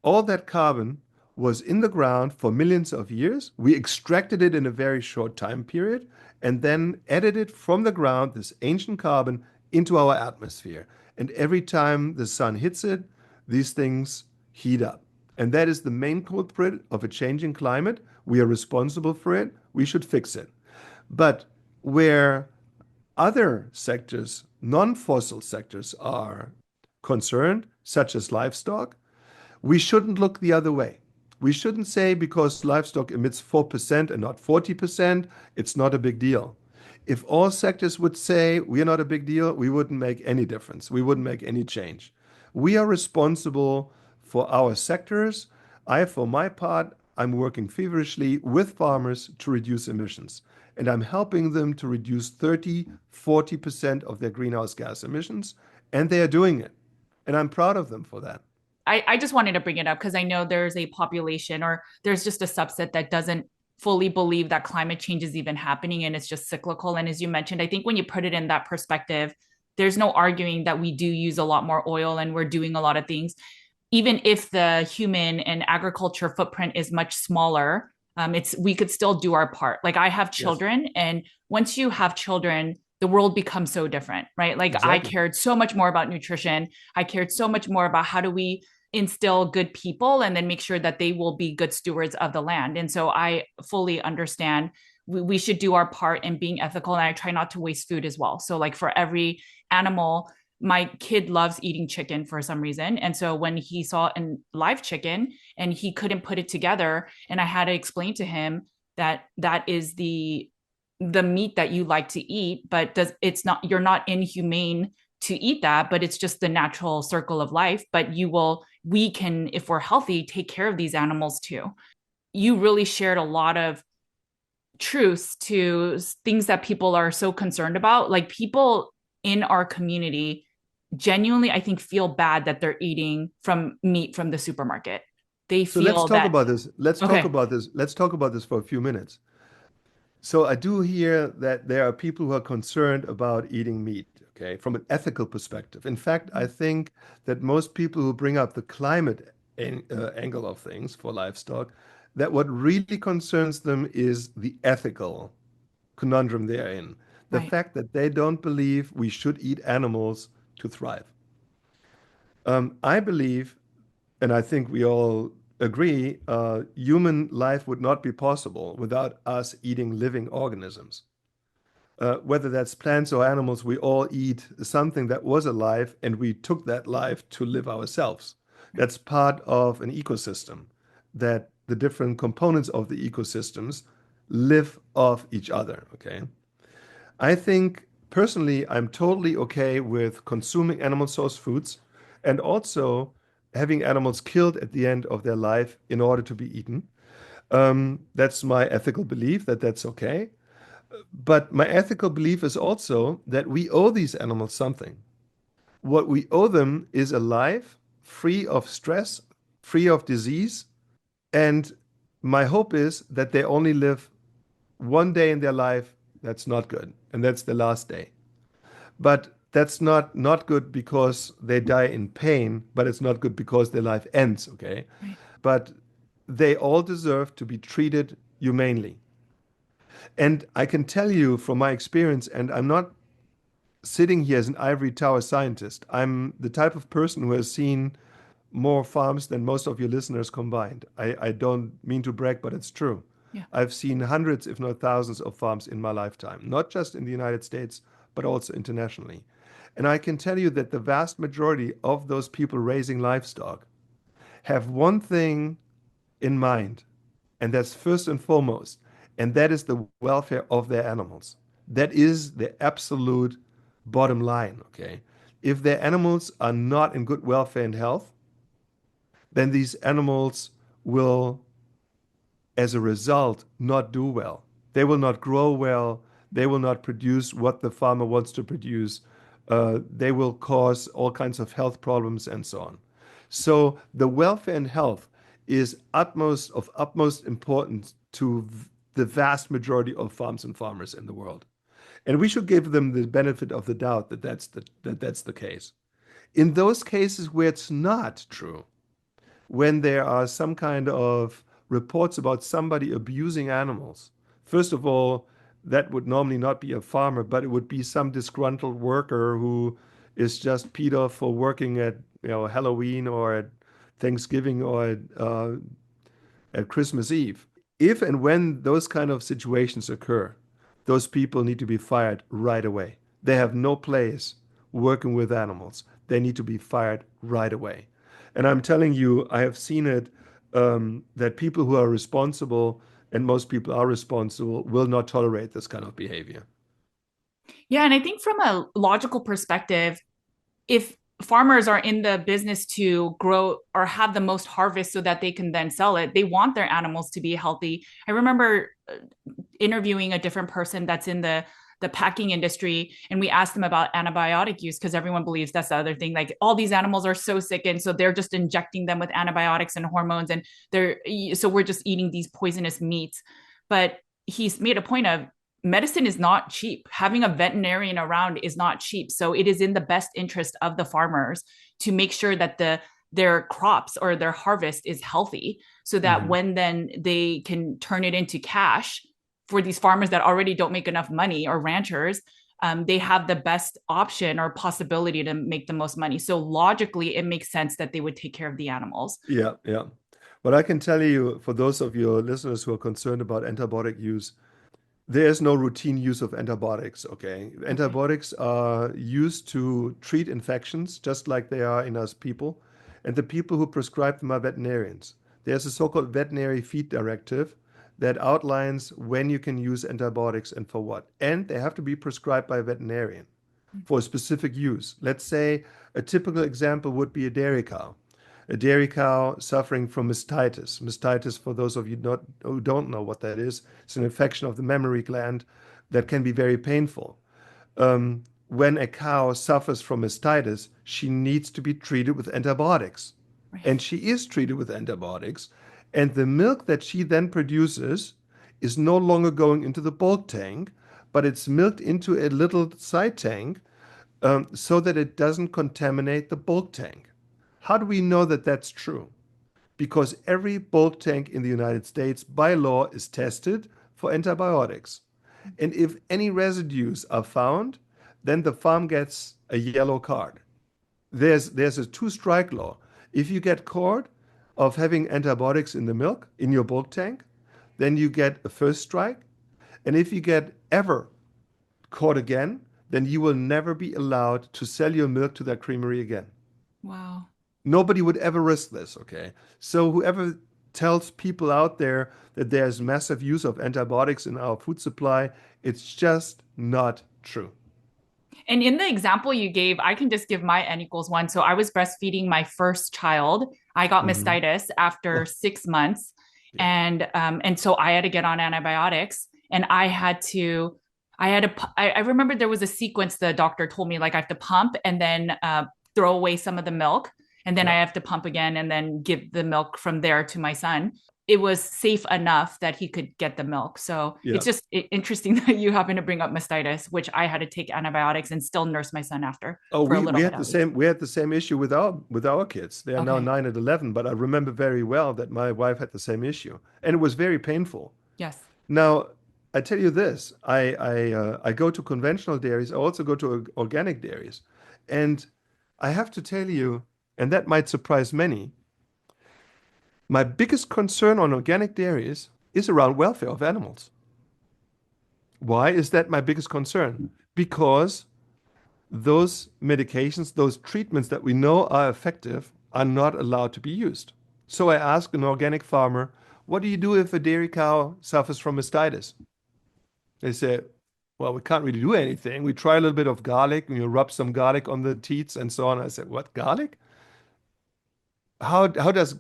All that carbon was in the ground for millions of years. We extracted it in a very short time period and then added it from the ground, this ancient carbon, into our atmosphere. And every time the sun hits it, these things heat up. And that is the main culprit of a changing climate. We are responsible for it. We should fix it. But where other sectors, non-fossil sectors, are concerned, such as livestock, we shouldn't look the other way. We shouldn't say because livestock emits 4% and not 40%, it's not a big deal. If all sectors would say we're not a big deal, we wouldn't make any difference. We wouldn't make any change. We are responsible for our sectors. For my part, I'm working feverishly with farmers to reduce emissions. And I'm helping them to reduce 30, 40% of their greenhouse gas emissions. And they are doing it. And I'm proud of them for that. I just wanted to bring it up because I know there's a population or there's just a subset that doesn't fully believe that climate change is even happening and it's just cyclical. And as you mentioned, I think when you put it in that perspective, there's no arguing that we do use a lot more oil and we're doing a lot of things. Even if the human and agriculture footprint is much smaller, it's we could still do our part. Like I have Yes, children, and once you have children, the world becomes so different, right? Like I exactly. cared so much more about nutrition. I cared so much more about how do we instill good people and then make sure that they will be good stewards of the land. And so I fully understand we should do our part in being ethical. And I try not to waste food as well. So, like for every animal, my kid loves eating chicken for some reason. And so when he saw a live chicken and he couldn't put it together, and I had to explain to him that that is the meat that you like to eat, but does it's not you're not inhumane to eat that, but it's just the natural circle of life. But we can, if we're healthy, take care of these animals too. You really shared a lot of truths to things that people are so concerned about. Like people in our community genuinely, I think, feel bad that they're eating from meat from the supermarket. They So let's feel talk that, about this. Let's talk okay, about this. Let's talk about this for a few minutes. So I do hear that there are people who are concerned about eating meat, okay, from an ethical perspective. In fact, I think that most people who bring up the climate angle of things for livestock, that what really concerns them is the ethical conundrum they're in. The right, fact that they don't believe we should eat animals to thrive. I believe, and I think we all agree, human life would not be possible without us eating living organisms. Whether that's plants or animals, we all eat something that was alive and we took that life to live ourselves. That's part of an ecosystem, that the different components of the ecosystems live off each other. Okay. I think personally, I'm totally okay with consuming animal source foods and also having animals killed at the end of their life in order to be eaten. That's my ethical belief that that's okay. But my ethical belief is also that we owe these animals something. What we owe them is a life free of stress, free of disease. And my hope is that they only live one day in their life that's not good, and that's the last day. But that's not good because they die in pain, but it's not good because their life ends, okay? right. But they all deserve to be treated humanely. And I can tell you from my experience, and I'm not sitting here as an ivory tower scientist. I'm the type of person who has seen more farms than most of your listeners combined. I don't mean to brag, but it's true. Yeah. I've seen hundreds, if not thousands, of farms in my lifetime, not just in the United States, but also internationally. And I can tell you that the vast majority of those people raising livestock have one thing in mind, and that's first and foremost, and that is the welfare of their animals. That is the absolute bottom line, okay? If their animals are not in good welfare and health, then these animals will, as a result, not do well. They will not grow well. They will not produce what the farmer wants to produce. They will cause all kinds of health problems and so on. So the welfare and health is utmost importance to the vast majority of farms and farmers in the world. And we should give them the benefit of the doubt that that's the case. In those cases where it's not true, when there are some kind of reports about somebody abusing animals, first of all, that would normally not be a farmer, but it would be some disgruntled worker who is just peed off for working at Halloween or at Thanksgiving or at Christmas Eve. If and when those kind of situations occur, those people need to be fired right away. They have no place working with animals. They need to be fired right away. And I'm telling you, I have seen it that people who are responsible, and most people are responsible, will not tolerate this kind of behavior. Yeah. And I think from a logical perspective, if farmers are in the business to grow or have the most harvest so that they can then sell it, they want their animals to be healthy. I remember interviewing a different person that's in the packing industry, and we asked them about antibiotic use because everyone believes that's the other thing, like all these animals are so sick and so they're just injecting them with antibiotics and hormones, and they're so we're just eating these poisonous meats. But he's made a point of medicine is not cheap. Having a veterinarian around is not cheap. So it is in the best interest of the farmers to make sure that their crops or their harvest is healthy so that Mhm. when then they can turn it into cash for these farmers that already don't make enough money or ranchers, they have the best option or possibility to make the most money. So logically, it makes sense that they would take care of the animals. Yeah, yeah. But I can tell you, for those of your listeners who are concerned about antibiotic use, there is no routine use of antibiotics, okay? Okay. Antibiotics are used to treat infections just like they are in us people. And the people who prescribe them are veterinarians. There's a so-called veterinary feed directive that outlines when you can use antibiotics and for what. And they have to be prescribed by a veterinarian for specific use. Let's say a typical example would be a dairy cow. A dairy cow suffering from mastitis. Mastitis, for those of you who don't know what that is, it's an infection of the mammary gland that can be very painful. when a cow suffers from mastitis, she needs to be treated with antibiotics. Right. And she is treated with antibiotics. And the milk that she then produces is no longer going into the bulk tank, but it's milked into a little side tank so that it doesn't contaminate the bulk tank. How do we know that that's true? Because every bulk tank in the United States by law is tested for antibiotics. And if any residues are found, then the farm gets a yellow card. There's a two-strike law. If you get caught of having antibiotics in the milk in your bulk tank, then you get a first strike. And if you get ever caught again, then you will never be allowed to sell your milk to that creamery again. Wow. Nobody would ever risk this, okay? So whoever tells people out there that there's massive use of antibiotics in our food supply, it's just not true. And in the example you gave, I can just give my N equals one. So I was breastfeeding my first child. I got Hmm. mastitis after 6 months. Yeah. And so I had to get on antibiotics and I remember there was a sequence the doctor told me, like I have to pump and then throw away some of the milk. And then I Yeah. have to pump again and then give the milk from there to my son. It was safe enough that he could get the milk. So Yeah. it's just interesting that you happen to bring up mastitis, which I had to take antibiotics and still nurse my son after Oh, for a we little bit had at the least. same issue with our kids. They are now Okay. 9 and 11, but I remember very well that my wife had the same issue, and it was very painful. Yes. Now, I tell you this, I go to conventional dairies. I also go to organic dairies, and I have to tell you, and that might surprise many, my biggest concern on organic dairies is around welfare of animals. Why is that my biggest concern? Because those medications, those treatments that we know are effective, are not allowed to be used. So I asked an organic farmer, what do you do if a dairy cow suffers from mastitis? They said, well, we can't really do anything. We try a little bit of garlic, and you rub some garlic on the teats and so on. I said, what, garlic? How does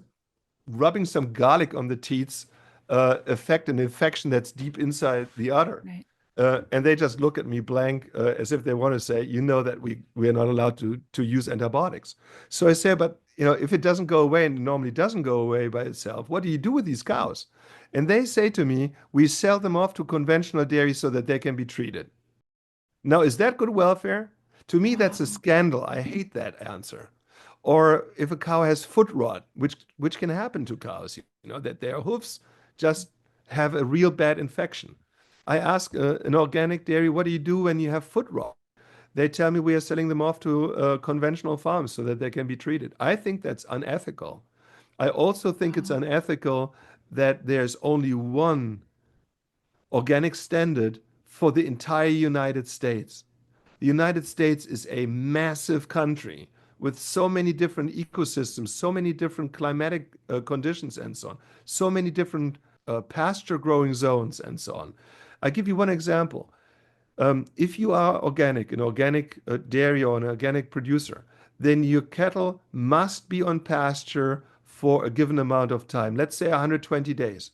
rubbing some garlic on the teats affect an infection that's deep inside the udder? Right. And they just look at me blank, as if they want to say, you know that we are not allowed to use antibiotics. So I say, but if it doesn't go away, and it normally doesn't go away by itself, what do you do with these cows? And they say to me, we sell them off to conventional dairy so that they can be treated. Now, is that good welfare? To me, that's a Wow. scandal. I hate that answer. Or if a cow has foot rot, which can happen to cows, that their hoofs just have a real bad infection. I ask an organic dairy, what do you do when you have foot rot? They tell me we are selling them off to conventional farms so that they can be treated. I think that's unethical. I also think it's Wow. unethical that there's only one organic standard for the entire United States. The United States is a massive country with so many different ecosystems, so many different climatic conditions, and so on, so many different pasture growing zones, and so on. I give you one example. If you are organic, an organic dairy or an organic producer, then your cattle must be on pasture for a given amount of time, let's say 120 days.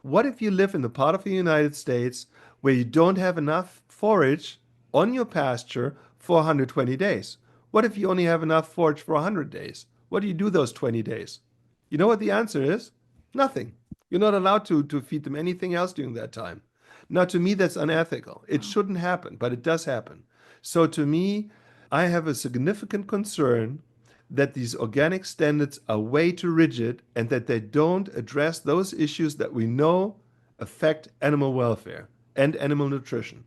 What if you live in the part of the United States where you don't have enough forage on your pasture for 120 days? What if you only have enough forage for 100 days? What do you do those 20 days? You know what the answer is? Nothing. You're not allowed to feed them anything else during that time. Now, to me, that's unethical. It Wow. shouldn't happen, but it does happen. So, to me, I have a significant concern that these organic standards are way too rigid and that they don't address those issues that we know affect animal welfare and animal nutrition.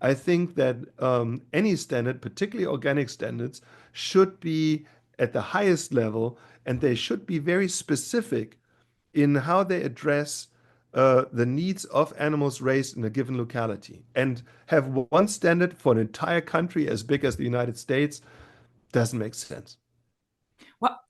I think that any standard, particularly organic standards, should be at the highest level and they should be very specific in how they address the needs of animals raised in a given locality. And have one standard for an entire country as big as the United States doesn't make sense.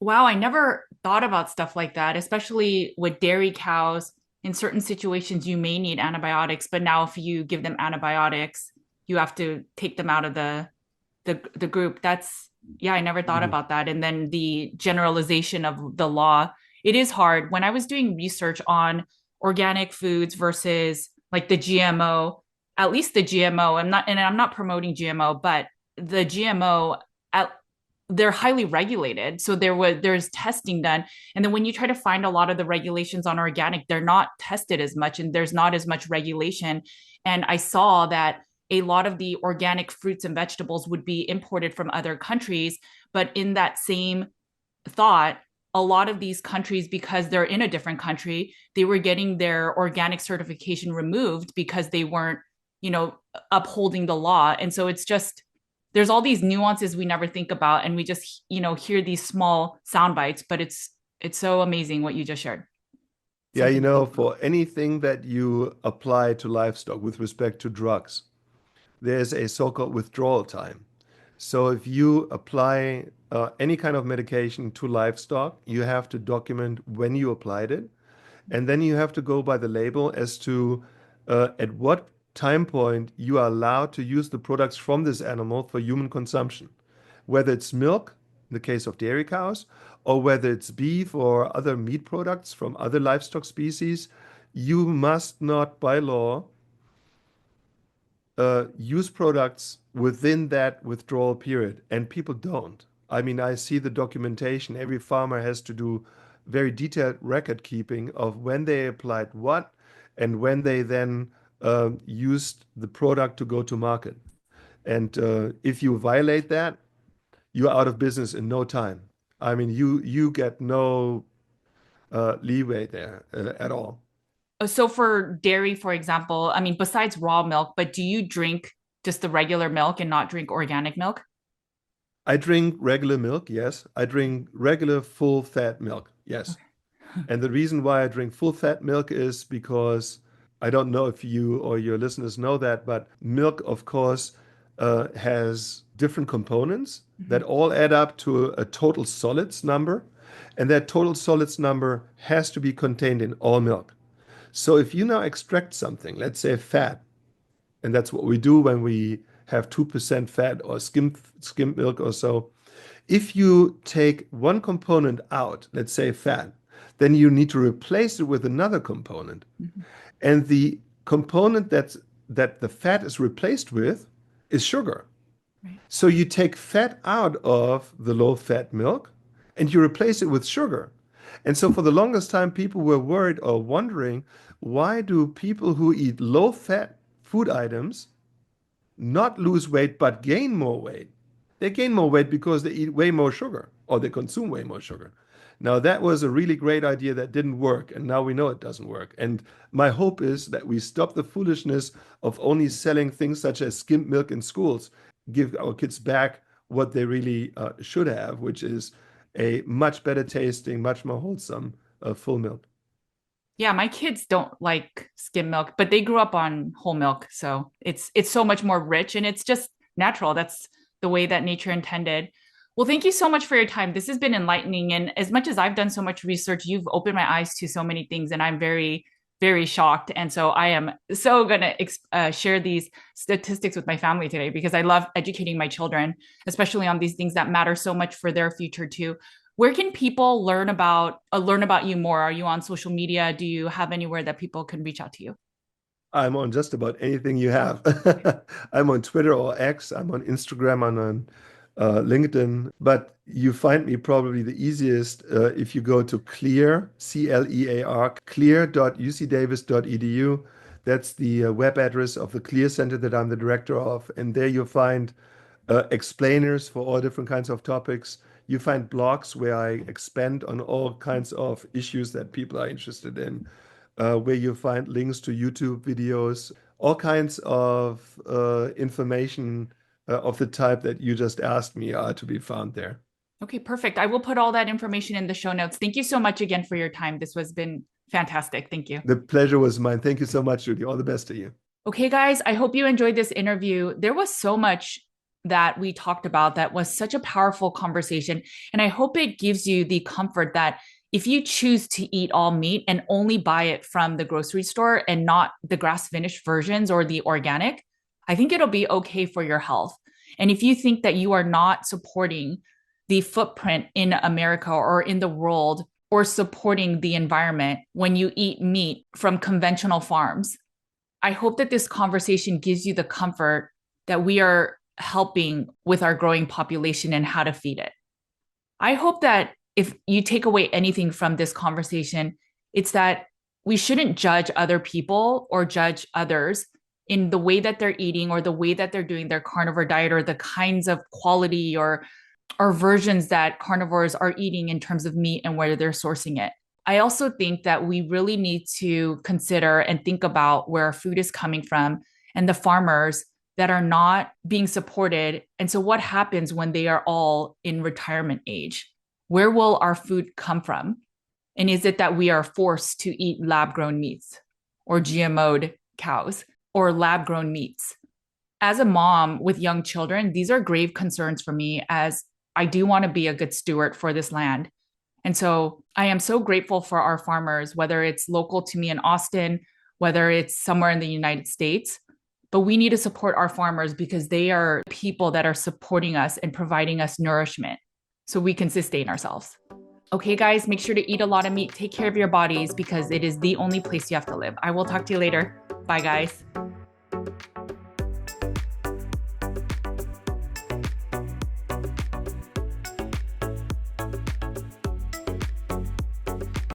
Wow, I never thought about stuff like that, especially with dairy cows. In certain situations, you may need antibiotics, but now if you give them antibiotics, you have to take them out of the group. That's yeah, I never thought Mhm. about that. And then the generalization of the law, it is hard. When I was doing research on organic foods versus like the GMO, at least the GMO, I'm not promoting GMO, but the GMO at they're highly regulated. So there's testing done. And then when you try to find a lot of the regulations on organic, they're not tested as much and there's not as much regulation. And I saw that a lot of the organic fruits and vegetables would be imported from other countries. But in that same thought, a lot of these countries, because they're in a different country, they were getting their organic certification removed because they weren't, upholding the law. And so it's just, there's all these nuances we never think about. And we just, hear these small sound bites, but it's so amazing what you just shared. Yeah, Something. for anything that you apply to livestock with respect to drugs, there's a so-called withdrawal time. So if you apply any kind of medication to livestock, you have to document when you applied it, and then you have to go by the label as to at what time point you are allowed to use the products from this animal for human consumption, whether it's milk, in the case of dairy cows, or whether it's beef or other meat products from other livestock species. You must not, by law, use products within that withdrawal period, and people don't. I mean, I see the documentation. Every farmer has to do very detailed record keeping of when they applied what and when they then used the product to go to market. And if you violate that, you're out of business in no time. I mean, you get no leeway there at all. So for dairy, for example, I mean, besides raw milk, but do you drink just the regular milk and not drink organic milk? I drink regular milk, yes. I drink regular full fat milk, yes. Okay. And the reason why I drink full fat milk is because I don't know if you or your listeners know that, but milk, of course, has different components that Mhm. all add up to a total solids number. And that total solids number has to be contained in all milk. So if you now extract something, let's say fat, and that's what we do when we have 2% fat or skim milk or so. If you take one component out, let's say fat, then you need to replace it with another component. Mhm. And the component that the fat is replaced with is sugar. Right. So you take fat out of the low-fat milk and you replace it with sugar. And so for the longest time, people were worried or wondering, why do people who eat low-fat food items not lose weight but gain more weight? They gain more weight because they eat way more sugar or they consume way more sugar. Now, that was a really great idea that didn't work, and now we know it doesn't work. And my hope is that we stop the foolishness of only selling things such as skimmed milk in schools, give our kids back what they really should have, which is a much better tasting, much more wholesome full milk. Yeah, my kids don't like skim milk, but they grew up on whole milk, so it's so much more rich and it's just natural. That's the way that nature intended. Well, thank you so much for your time. This has been enlightening, and as much as I've done so much research, you've opened my eyes to so many things, and I'm very, very shocked. And so I am so gonna share these statistics with my family today because I love educating my children, especially on these things that matter so much for their future too. Where can people learn about you more? Are you on social media? Do you have anywhere that people can reach out to you? I'm on just about anything you have. I'm on Twitter or X. I'm on Instagram. I'm on LinkedIn. But you find me probably the easiest if you go to Clear, C-L-E-A-R, clear.ucdavis.edu. That's the web address of the Clear Center that I'm the director of. And there you'll find explainers for all different kinds of topics. You find blogs where I expand on all kinds of issues that people are interested in, where you find links to YouTube videos, all kinds of information of the type that you just asked me are to be found there. Okay, perfect. I will put all that information in the show notes. Thank you so much again for your time. This has been fantastic. Thank you. The pleasure was mine. Thank you so much, Judy. All the best to you. Okay, guys, I hope you enjoyed this interview. There was so much that we talked about that was such a powerful conversation. And I hope it gives you the comfort that if you choose to eat all meat and only buy it from the grocery store and not the grass finished versions or the organic, I think it'll be okay for your health. And if you think that you are not supporting the footprint in America or in the world or supporting the environment when you eat meat from conventional farms, I hope that this conversation gives you the comfort that we are helping with our growing population and how to feed it. I hope that if you take away anything from this conversation, it's that we shouldn't judge other people or judge others in the way that they're eating or the way that they're doing their carnivore diet or the kinds of quality or versions that carnivores are eating in terms of meat and where they're sourcing it. I also think that we really need to consider and think about where our food is coming from and the farmers that are not being supported. And so, what happens when they are all in retirement age? Where will our food come from? And is it that we are forced to eat lab grown meats or GMO'd cows or lab grown meats? As a mom with young children, these are grave concerns for me as I do want to be a good steward for this land. And so I am so grateful for our farmers, whether it's local to me in Austin, whether it's somewhere in the United States. But we need to support our farmers because they are people that are supporting us and providing us nourishment so we can sustain ourselves. Okay, guys, make sure to eat a lot of meat. Take care of your bodies because it is the only place you have to live. I will talk to you later. Bye, guys.